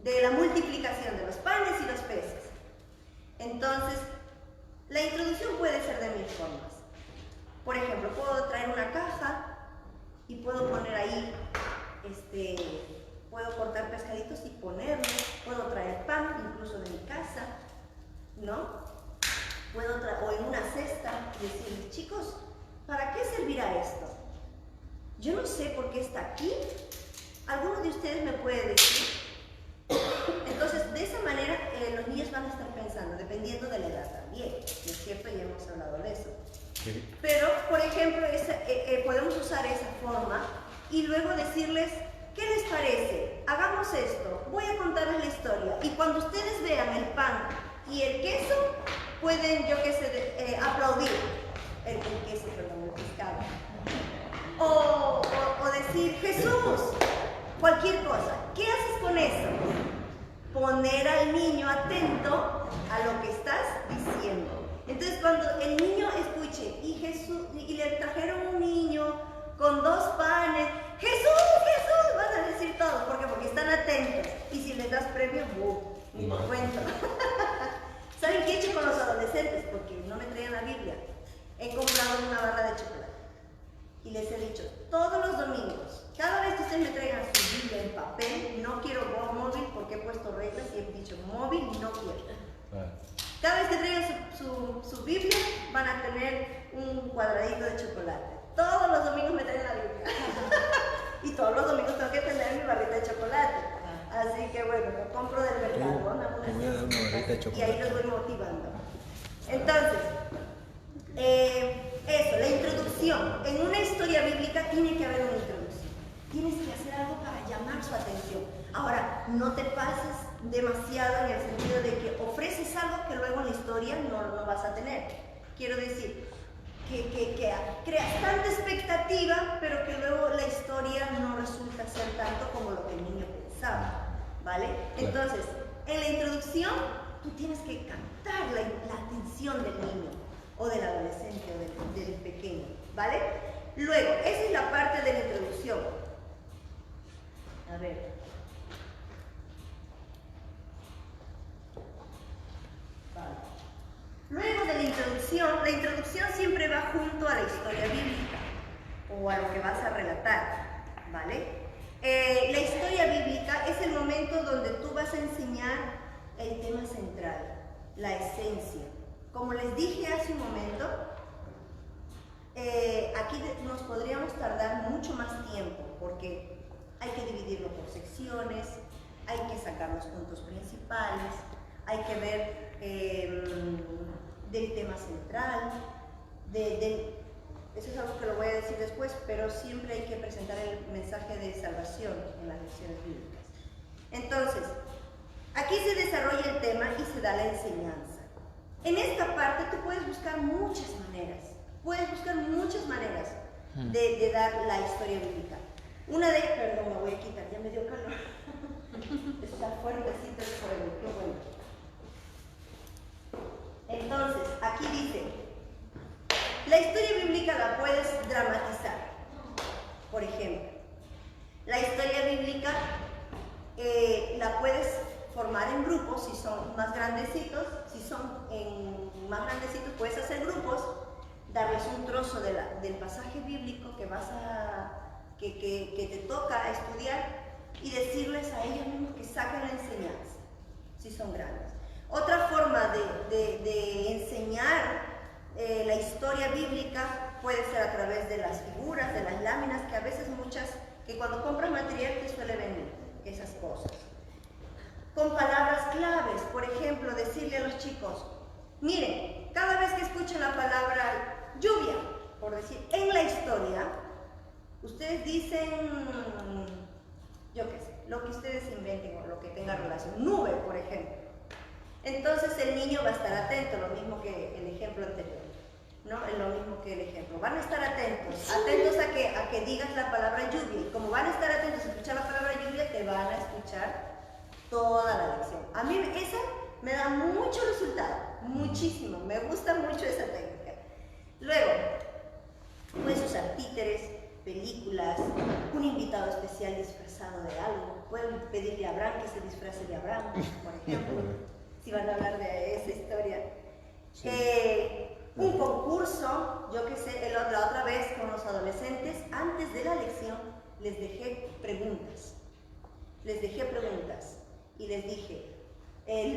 de la multiplicación de los panes y los peces, entonces la introducción puede ser de 1000 formas. Por ejemplo, puedo traer una caja y puedo poner ahí, puedo cortar pescaditos y ponerlos, puedo traer pan incluso de mi casa, ¿no? O en una cesta y decirles, chicos, ¿para qué servirá esto? Yo no sé por qué está aquí. ¿Alguno de ustedes me puede decir? Entonces, de esa manera, los niños van a estar pensando, dependiendo de la edad también, ¿no es cierto? Ya hemos hablado de eso. Sí. Pero, por ejemplo, podemos usar esa forma y luego decirles, ¿qué les parece? Hagamos esto, voy a contarles la historia y cuando ustedes vean el pan y el queso, pueden, yo qué sé, aplaudir el queso, perdón, el pescado. O decir, Jesús, cualquier cosa. ¿Qué haces con eso? Poner al niño atento a lo que estás diciendo. Entonces, cuando el niño escuche y le trajeron un niño con 2 panes, Jesús, Jesús, vas a decir todo. ¿Por qué? Porque están atentos. Y si les das premio, ni te cuento. ¿Saben qué he hecho con los adolescentes? Porque no me traían la Biblia. He comprado una barra de chocolate. Y les he dicho, todos los domingos, cada vez que ustedes me traigan su Biblia en papel, no quiero móvil porque he puesto reglas y he dicho móvil no quiero. Cada vez que traigan su Biblia, van a tener un cuadradito de chocolate. Todos los domingos me traen la Biblia. Y todos los domingos tengo que tener mi barrita de chocolate. Así que bueno, lo compro del mercado, y ahí los voy motivando. Entonces, eso, la introducción. En una historia bíblica tiene que haber una introducción. Tienes que hacer algo para llamar su atención. Ahora, no te pases demasiado en el sentido de que ofreces algo que luego en la historia no vas a tener. Quiero decir, que creas tanta expectativa, pero que luego la historia no resulta ser tanto como lo que el niño pensaba, ¿vale? Entonces, en la introducción, tú tienes que captar la atención del niño, o del adolescente, o del pequeño, ¿vale? Luego, esa es la parte de la introducción. A ver. Vale. Luego de la introducción siempre va junto a la historia bíblica, o a lo que vas a relatar, ¿vale? La historia bíblica es el momento donde tú vas a enseñar el tema central, la esencia. Como les dije hace un momento, aquí nos podríamos tardar mucho más tiempo porque hay que dividirlo por secciones, hay que sacar los puntos principales, hay que ver del tema central, eso es algo que lo voy a decir después, pero siempre hay que presentar el mensaje de salvación en las lecciones bíblicas. Entonces, aquí se desarrolla el tema y se da la enseñanza. En esta parte tú puedes buscar muchas maneras de dar la historia bíblica. Una de ellas, perdón, me voy a quitar, ya me dio calor. Está fuertecito el fuego, qué bueno. Entonces, aquí dice, la historia bíblica bíblica la puedes dramatizar. Por ejemplo, la historia bíblica la puedes formar en grupos si son más grandecitos. Si son más grandecitos, puedes hacer grupos, darles un trozo del pasaje bíblico que te toca estudiar y decirles a ellos mismos que saquen la enseñanza, si son grandes. Otra forma de enseñar la historia bíblica puede ser a través de las figuras, de las láminas, que a veces que cuando compras material te suele venir esas cosas. Con palabras claves, por ejemplo, decirle a los chicos, miren, cada vez que escuchen la palabra lluvia, por decir, en la historia, ustedes dicen, yo qué sé, lo que ustedes inventen o lo que tenga relación, nube, por ejemplo. Entonces el niño va a estar atento, lo mismo que el ejemplo anterior, ¿no? Es lo mismo que el ejemplo. Van a estar atentos a que digas la palabra lluvia, y como van a estar atentos a escuchar la palabra lluvia, te van a escuchar toda la lección. A mí esa me da mucho resultado, muchísimo, me gusta mucho esa técnica. Luego, puedes usar títeres, películas, un invitado especial disfrazado de algo. Pueden pedirle a Abraham que se disfrace de Abraham, por ejemplo, si van a hablar de esa historia. Un concurso, yo que sé, la otra vez con los adolescentes, antes de la lección, les dejé preguntas. Y les dije,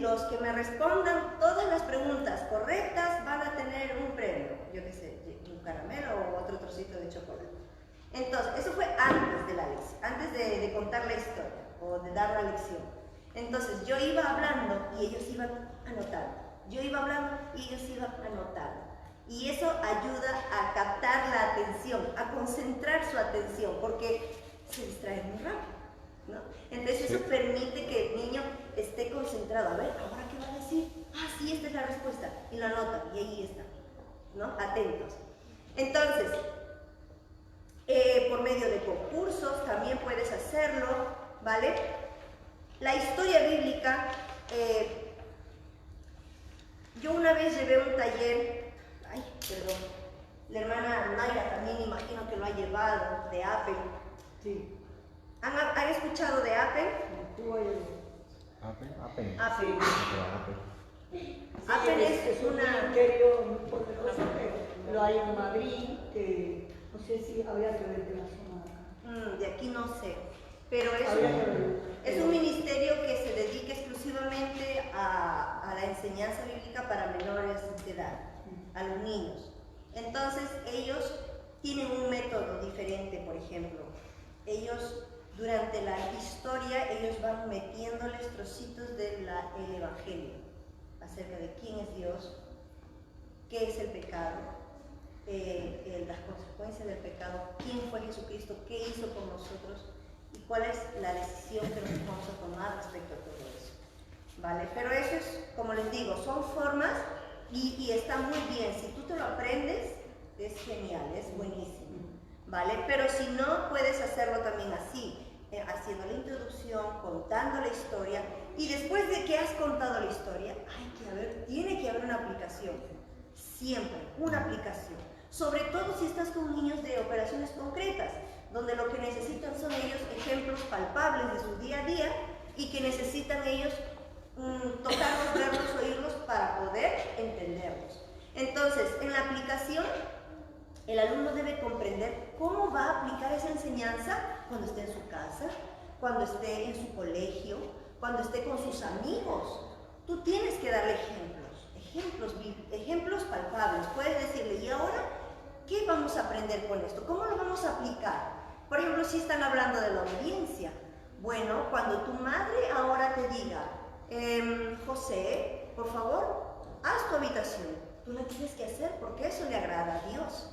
los que me respondan todas las preguntas correctas van a tener un premio, yo qué sé, un caramelo o otro trocito de chocolate. Entonces, eso fue antes de la lección, antes de contar la historia o de dar la lección. Entonces, yo iba hablando y ellos iban anotando. Y eso ayuda a captar la atención, a concentrar su atención, porque se distraen muy rápido, ¿no? Entonces eso permite que el niño esté concentrado. A ver, ¿ahora qué va a decir? Ah, sí, esta es la respuesta. Y lo anota, y ahí está, ¿no? Atentos. Entonces, por medio de concursos también puedes hacerlo, ¿vale? La historia bíblica, yo una vez llevé un taller, la hermana Naira también imagino que lo ha llevado, de Apple. Sí. ¿Han escuchado de Apple? Apple. Apple es un ministerio muy poderoso que lo hay en Madrid, que no sé si habría que ver de la zona de acá. De aquí no sé, pero es un ministerio que se dedica exclusivamente a la enseñanza bíblica para menores de edad, a los niños. Entonces ellos tienen un método diferente, por ejemplo. Ellos, durante la historia, ellos van metiéndoles trocitos del Evangelio acerca de quién es Dios, qué es el pecado, las consecuencias del pecado, quién fue Jesucristo, qué hizo por nosotros y cuál es la decisión que nosotros vamos a tomar respecto a todo eso, ¿vale? Pero eso es, como les digo, son formas y está muy bien. Si tú te lo aprendes, es genial, es buenísimo, ¿vale? Pero si no, puedes hacerlo también así, haciendo la introducción, contando la historia, y después de que has contado la historia, tiene que haber una aplicación, siempre, una aplicación. Sobre todo si estás con niños de operaciones concretas, donde lo que necesitan son ellos ejemplos palpables de su día a día y que necesitan ellos tocarlos, verlos, oírlos para poder entenderlos. Entonces, en la aplicación, el alumno debe comprender cómo va a aplicar esa enseñanza cuando esté en su casa, cuando esté en su colegio, cuando esté con sus amigos. Tú tienes que darle ejemplos palpables. Puedes decirle, ¿y ahora qué vamos a aprender con esto? ¿Cómo lo vamos a aplicar? Por ejemplo, si están hablando de la obediencia. Bueno, cuando tu madre ahora te diga, José, por favor, haz tu habitación. Tú la tienes que hacer porque eso le agrada a Dios.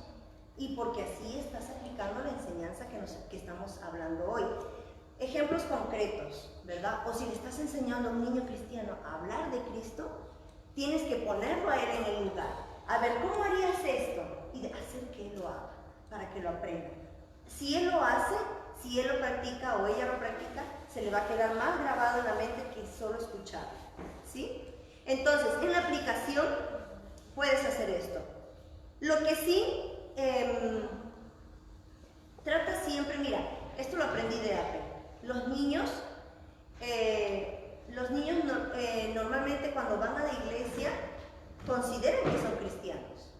Y porque así estás aplicando la enseñanza que estamos hablando hoy. Ejemplos concretos, ¿verdad? O si le estás enseñando a un niño cristiano a hablar de Cristo, tienes que ponerlo a él en el lugar. A ver, ¿cómo harías esto? Y hacer que él lo haga, para que lo aprenda. Si él lo hace, si él lo practica o ella lo practica, se le va a quedar más grabado en la mente que solo escuchar, ¿sí? Entonces, en la aplicación puedes hacer esto. Lo que sí trata siempre, mira, esto lo aprendí de Apple. Los niños normalmente cuando van a la iglesia consideran que son cristianos.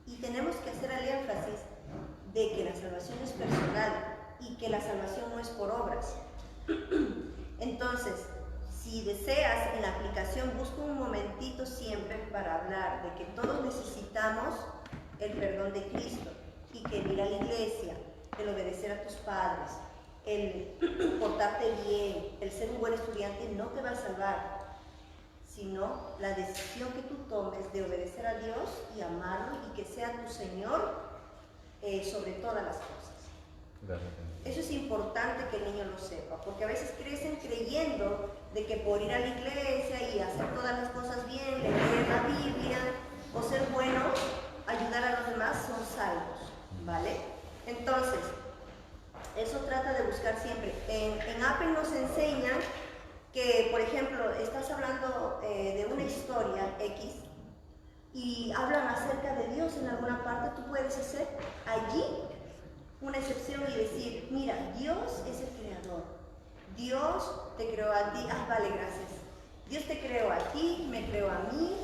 Y tenemos que hacer el énfasis de que la salvación es personal y que la salvación no es por obras. Entonces, si deseas en la aplicación, busca un momentito siempre para hablar de que todos necesitamos el perdón de Cristo y que el ir a la iglesia, el obedecer a tus padres, el portarte bien, el ser un buen estudiante no te va a salvar, sino la decisión que tú tomes de obedecer a Dios y amarlo y que sea tu Señor sobre todas las cosas. Gracias. Eso es importante que el niño lo sepa, porque a veces crecen creyendo de que por ir a la iglesia y hacer todas las cosas bien, leer la Biblia o ser buenos, ayudar a los demás, son salvos, ¿vale? Entonces, eso trata de buscar siempre. En Apple nos enseñan que, por ejemplo, estás hablando de una historia X y hablan acerca de Dios en alguna parte, tú puedes hacer allí una excepción y decir, mira, Dios es el creador, Dios te creó a ti, vale, gracias, Dios te creó a ti, me creó a mí,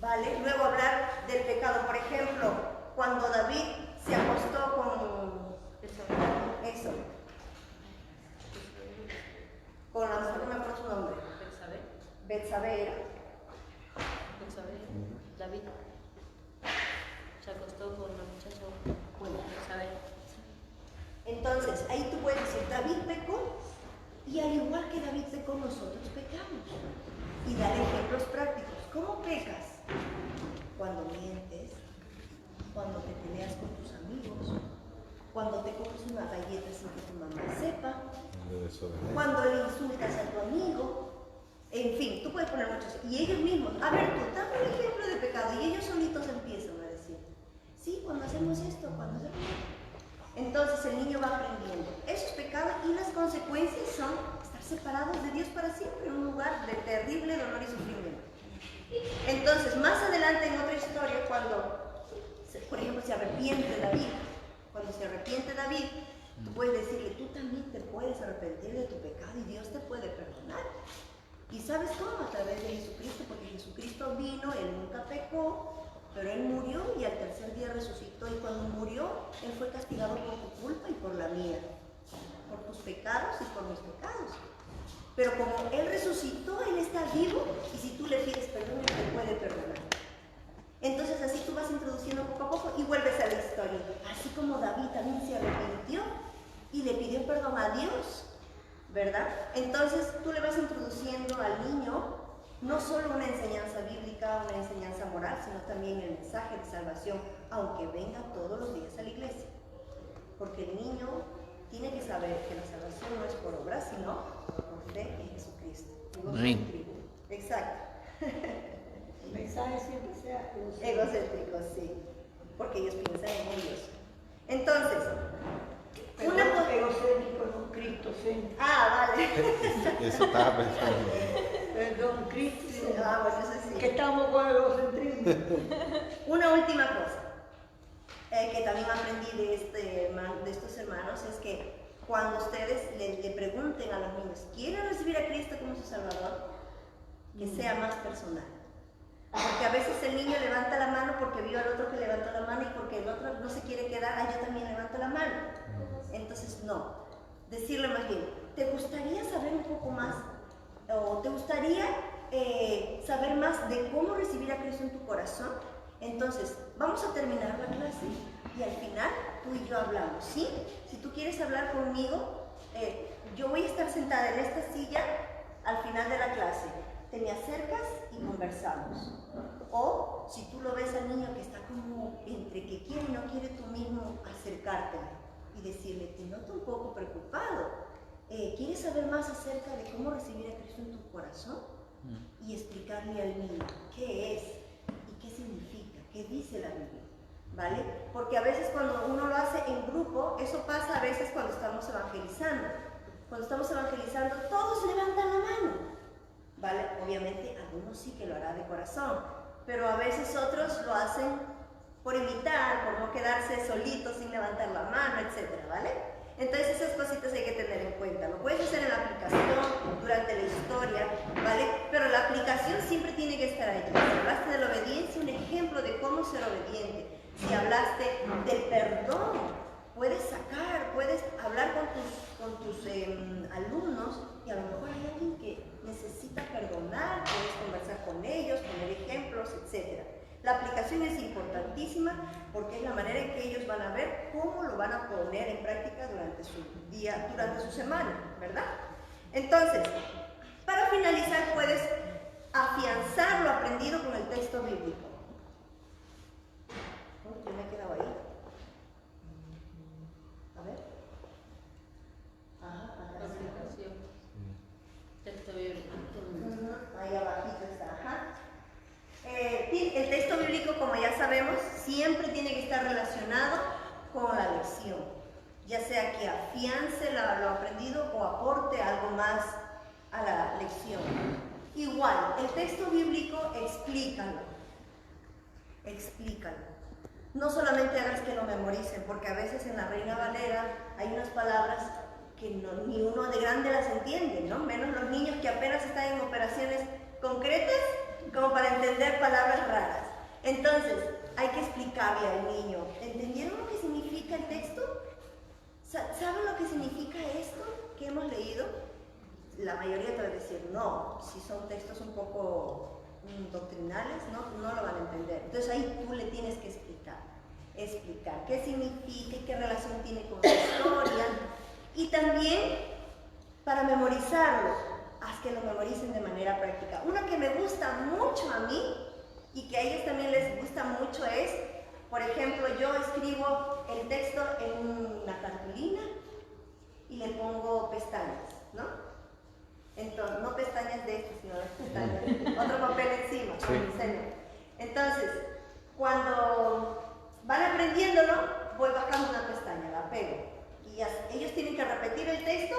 vale. Luego hablar del pecado, por ejemplo, cuando David se acostó con con la mujer, no me acuerdo su nombre, Betsabé era. David se acostó con la muchacha. Bueno, Betsabé. Entonces, ahí tú puedes decir, David pecó, y al igual que David pecó, nosotros pecamos. Y dar ejemplos prácticos. ¿Cómo pecas? Cuando mientes, cuando te peleas con tus amigos, cuando te coges una galleta sin que tu mamá sepa, cuando le insultas a tu amigo, en fin, tú puedes poner muchos. Y ellos mismos, a ver, tú, dame un ejemplo de pecado, y ellos solitos empiezan a decir, sí, cuando hacemos esto, cuando hacemos esto. Entonces el niño va aprendiendo. Eso es pecado y las consecuencias son estar separados de Dios para siempre, en un lugar de terrible dolor y sufrimiento. Entonces, más adelante en otra historia, cuando, por ejemplo, se arrepiente David, tú puedes decirle, tú también te puedes arrepentir de tu pecado y Dios te puede perdonar. ¿Y sabes cómo? A través de Jesucristo, porque Jesucristo vino, Él nunca pecó, pero Él murió y al tercer día resucitó, y cuando murió, Él fue castigado por tu culpa y por la mía, por tus pecados y por mis pecados. Pero como Él resucitó, Él está vivo, y si tú le pides perdón, Él te puede perdonar. Entonces así tú vas introduciendo poco a poco y vuelves a la historia. Así como David también se arrepintió y le pidió perdón a Dios, ¿verdad? Entonces tú le vas introduciendo al niño no solo una enseñanza bíblica, una enseñanza moral, sino también el mensaje de salvación, aunque venga todos los días a la iglesia. Porque el niño tiene que saber que la salvación no es por obras, sino por fe en Jesucristo. Egocéntrico. Exacto. El mensaje siempre sea Egocéntrico, sí. Porque ellos piensan en Dios. Entonces, una cosa egocéntrico, no cristocéntrico. Ah, vale. Eso estaba pensando. Perdón, Cristo. Bueno, eso sí. Que estamos con el egocentrismo. Una última cosa que también aprendí de estos hermanos es que cuando ustedes le pregunten a los niños, ¿quieren recibir a Cristo como su Salvador? Que sea más personal. Porque a veces el niño levanta la mano porque vio al otro que levantó la mano y porque el otro no se quiere quedar, yo también levanto la mano. Entonces, no. Decirle más bien, ¿te gustaría saber un poco más? ¿O te gustaría saber más de cómo recibir a Cristo en tu corazón? Entonces, vamos a terminar la clase y al final tú y yo hablamos, ¿sí? Si tú quieres hablar conmigo, yo voy a estar sentada en esta silla al final de la clase. Te me acercas y conversamos. O si tú lo ves al niño que está como entre que quiere y no quiere, tú mismo acercártele y decirle, te noto un poco preocupado. ¿Quieres saber más acerca de cómo recibir a Cristo en tu corazón? Y explicarle al niño qué es y qué significa, qué dice la Biblia, ¿vale? Porque a veces cuando uno lo hace en grupo, eso pasa a veces cuando estamos evangelizando. Cuando estamos evangelizando, todos levantan la mano, ¿vale? Obviamente algunos sí que lo harán de corazón, pero a veces otros lo hacen por imitar, por no quedarse solito sin levantar la mano, etcétera, ¿vale? Entonces esas cositas hay que tener en cuenta. Lo puedes hacer en la aplicación, durante la historia, ¿vale? Pero la aplicación siempre tiene que estar allí. Si hablaste de la obediencia, un ejemplo de cómo ser obediente. Si hablaste del perdón, puedes hablar con tus alumnos y a lo mejor hay alguien que necesita perdonar, puedes conversar con ellos, poner ejemplos, etc. La aplicación es importantísima porque es la manera en que ellos van a ver cómo lo van a poner en práctica durante su día, durante su semana, ¿verdad? Entonces, para finalizar puedes afianzar lo aprendido con el texto bíblico. Yo me he quedado ahí. A ver. Ajá, acá. Aplicación. Texto bíblico. Ahí abajito está. Ajá. El texto bíblico, como ya sabemos, siempre tiene que estar relacionado con la lección. Ya sea que afiance lo aprendido o aporte algo más a la lección. Igual, el texto bíblico, explícalo. No solamente hagas que lo memoricen, porque a veces en la Reina Valera hay unas palabras que ni uno de grande las entiende, ¿no? Menos los niños que apenas están en operaciones concretas como para entender palabras raras. Entonces, hay que explicarle al niño, ¿entendieron lo que significa el texto? ¿Saben lo que significa esto que hemos leído? La mayoría te va a decir no, si son textos un poco doctrinales, no lo van a entender. Entonces ahí tú le tienes que explicar qué significa y qué relación tiene con la historia. Y también, para memorizarlo, haz que lo memoricen de manera práctica. Una que me gusta mucho a mí y que a ellos también les gusta mucho es, por ejemplo, yo escribo el texto en una cartulina y le pongo pestañas, ¿no? Entonces, no pestañas de estas, sino las pestañas, otro papel encima, sí. Entonces, cuando van aprendiéndolo, voy bajando una pestaña, la pego. Y ellos tienen que repetir el texto,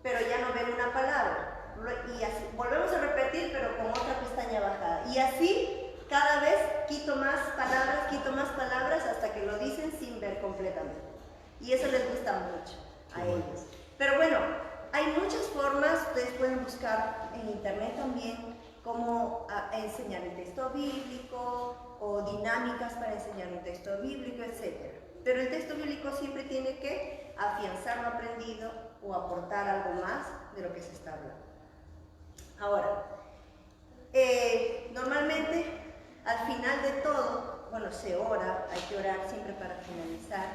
pero ya no ven una palabra. Y así, volvemos a repetir, pero con otra pestaña bajada. Y así, cada vez quito más palabras hasta que lo dicen sin ver completamente. Y eso les gusta mucho a ellos. Pero bueno, hay muchas formas, ustedes pueden buscar en internet también cómo enseñar el texto bíblico o dinámicas para enseñar un texto bíblico, etc. Pero el texto bíblico siempre tiene que afianzar lo aprendido o aportar algo más de lo que se está hablando. Ahora, normalmente al final de todo, bueno, se ora, hay que orar siempre para finalizar.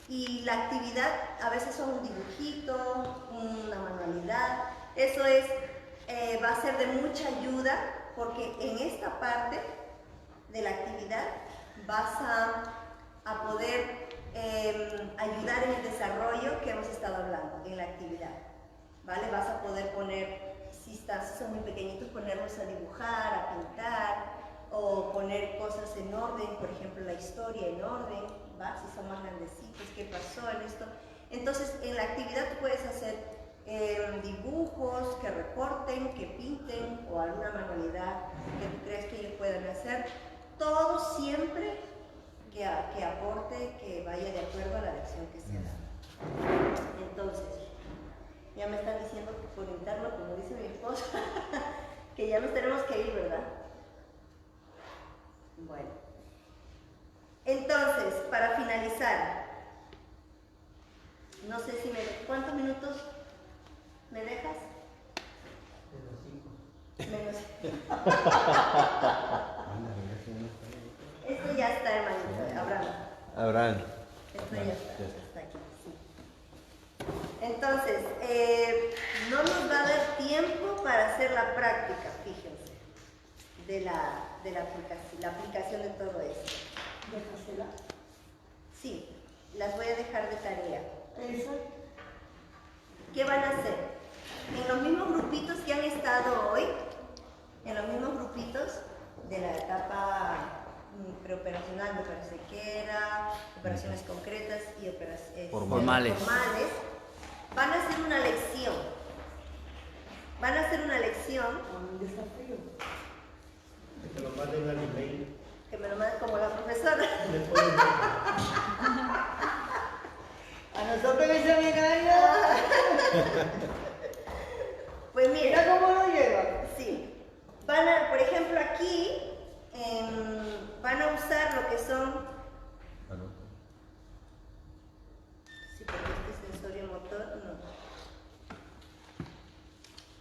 Y la actividad a veces son un dibujito, una manualidad. Eso va a ser de mucha ayuda porque en esta parte de la actividad vas a poder ayudar en el desarrollo que hemos estado hablando en la actividad, ¿vale? Vas a poder poner, si son muy pequeñitos, ponerlos a dibujar, a pintar o poner cosas en orden, por ejemplo la historia en orden, ¿va? Si son más grandecitos, ¿qué pasó en esto? Entonces en la actividad tú puedes hacer dibujos que recorten, que pinten o alguna manualidad que tú crees que ellos puedan hacer, todo siempre que aporte, que vaya de acuerdo a la lección que se da. Entonces, ya me están diciendo que por interno, como dice mi esposa, que ya nos tenemos que ir, ¿verdad? Bueno. Entonces, para finalizar, no sé si ¿cuántos minutos me dejas? Menos 5. Esto ya está, hermanito, Abraham. Esto ya está aquí, sí. Entonces, no nos va a dar tiempo para hacer la práctica, fíjense, de la aplicación de todo esto. ¿Déjasela? Sí, las voy a dejar de tarea. Exacto. ¿Qué van a hacer? En los mismos grupitos que han estado hoy, en los mismos grupitos de la etapa preoperacional, me parece que era, operaciones concretas y operaciones formales, van a hacer una lección. Van a hacer una lección. Un desafío. Que lo manden al email. que me lo manden como la profesora. A nosotros en el seminario. Pues Mira cómo lo llevan. sí. Van a, por ejemplo, aquí van a usar lo que son. Sí, porque este sensorio motor no.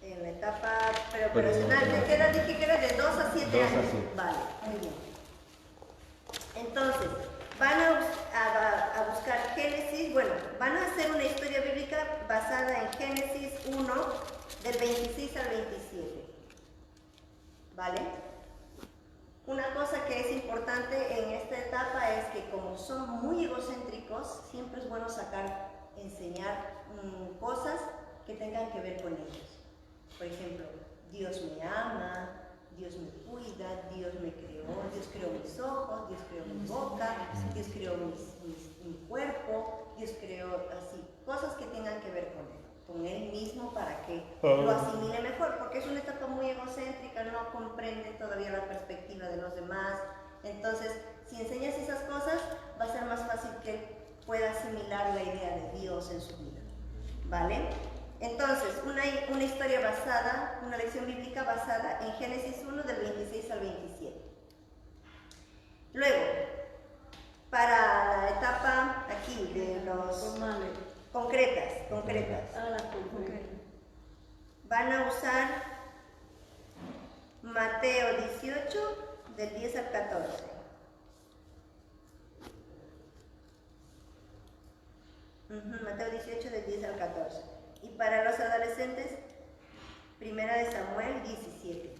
En la etapa preoperacional, ¿de qué edad dije que era? De 2 a 7 2 a años. 7. Vale, muy bien. Entonces, van a buscar Génesis, bueno, van a hacer una historia bíblica basada en Génesis 1, del 26 al 27. ¿Vale? Una cosa que es importante en esta etapa es que como son muy egocéntricos, siempre es bueno enseñar cosas que tengan que ver con ellos. Por ejemplo, Dios me ama, Dios me cuida, Dios me creó, Dios creó mis ojos, Dios creó mi boca, Dios creó mi cuerpo, Dios creó así, cosas que tengan que ver con Él mismo para que lo asimile mejor, porque es una etapa muy egocéntrica, no comprende todavía la perspectiva de los demás. Entonces, si enseñas esas cosas, va a ser más fácil que Él pueda asimilar la idea de Dios en su vida. ¿Vale? Entonces, una historia basada, una lección bíblica basada en Génesis 1 del 26 al 27. Luego, para la etapa aquí de los concretas, van a usar Mateo 18 del 10 al 14. Mateo 18 del 10 al 14. Y para los adolescentes, 1 Samuel 17.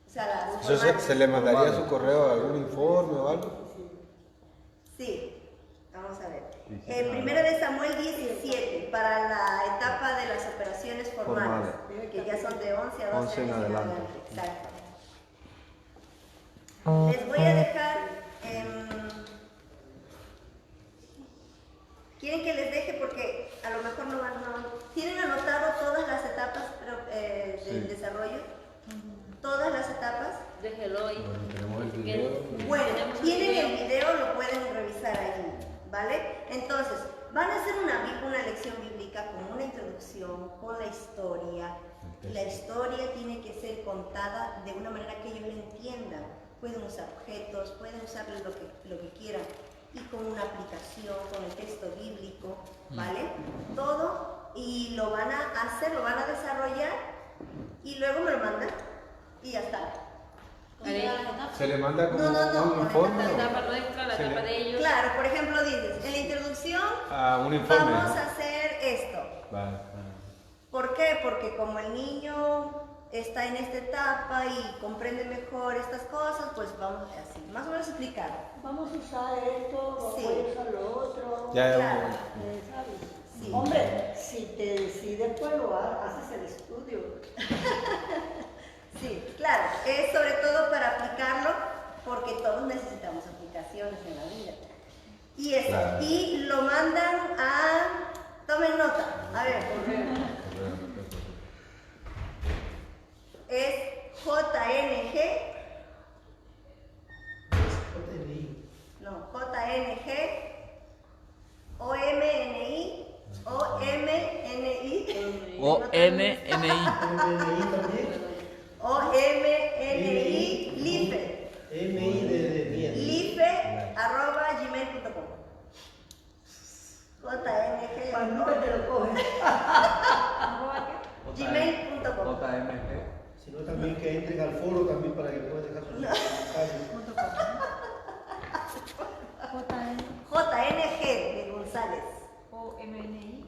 O sea, ¿Eso se le mandaría a su correo algún informe o algo? Sí, vamos a ver. 1 Samuel 17, para la etapa de las operaciones formales, que ya son de 11 a 12 años en adelante. Exacto. Les voy a dejar... ¿Quieren que les deje? Porque a lo mejor no. ¿Tienen anotado todas las etapas del desarrollo? ¿Todas las etapas? Déjelo ahí. Tenemos el video. Bueno, tienen el video, lo pueden revisar ahí, ¿vale? Entonces, van a hacer una lección bíblica con una introducción, con la historia. La historia tiene que ser contada de una manera que ellos la entiendan. Pueden usar objetos, pueden usar lo que quieran. Y con una aplicación, con el texto bíblico, ¿vale? Todo, y lo van a hacer, lo van a desarrollar, y luego me lo mandan, y ya está. ¿Se le manda como un informe? La etapa nuestra, la etapa de ellos. Claro, por ejemplo, dices, en la introducción, Un informe. vamos a hacer esto. Vale. ¿Por qué? Porque como el niño está en esta etapa y comprende mejor estas cosas, pues vamos así, más o menos explicar. Vamos a usar esto, Sí. voy a usar lo otro. Ya, Claro. ¿Sabes? Sí. Hombre, si te decides, pues lo haces el estudio. Sí, claro, es sobre todo para aplicarlo, porque todos necesitamos aplicaciones en la vida. Y eso, Claro. y lo mandan a... Tomen nota, a ver. Es JNG. No, JNG. OMNI. OMNI. OMNI. LIFE. LIFE@gmail.com. JNG. Para nunca te lo coges. Gmail.com. Si no, también que entren al foro también para que puedan dejar sus comentarios. JNG de González. OMNI.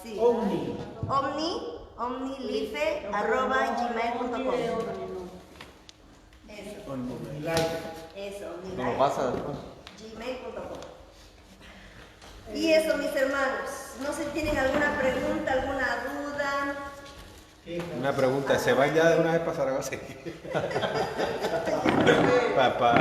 Sí. Omni. OmniLife@gmail.com. Eso. Eso, ¿No lo pasa después? gmail.com. Y eso, mis hermanos. No sé si tienen alguna pregunta, alguna duda. Una pregunta, ¿se van ya de una vez para Zaragoza? Papá.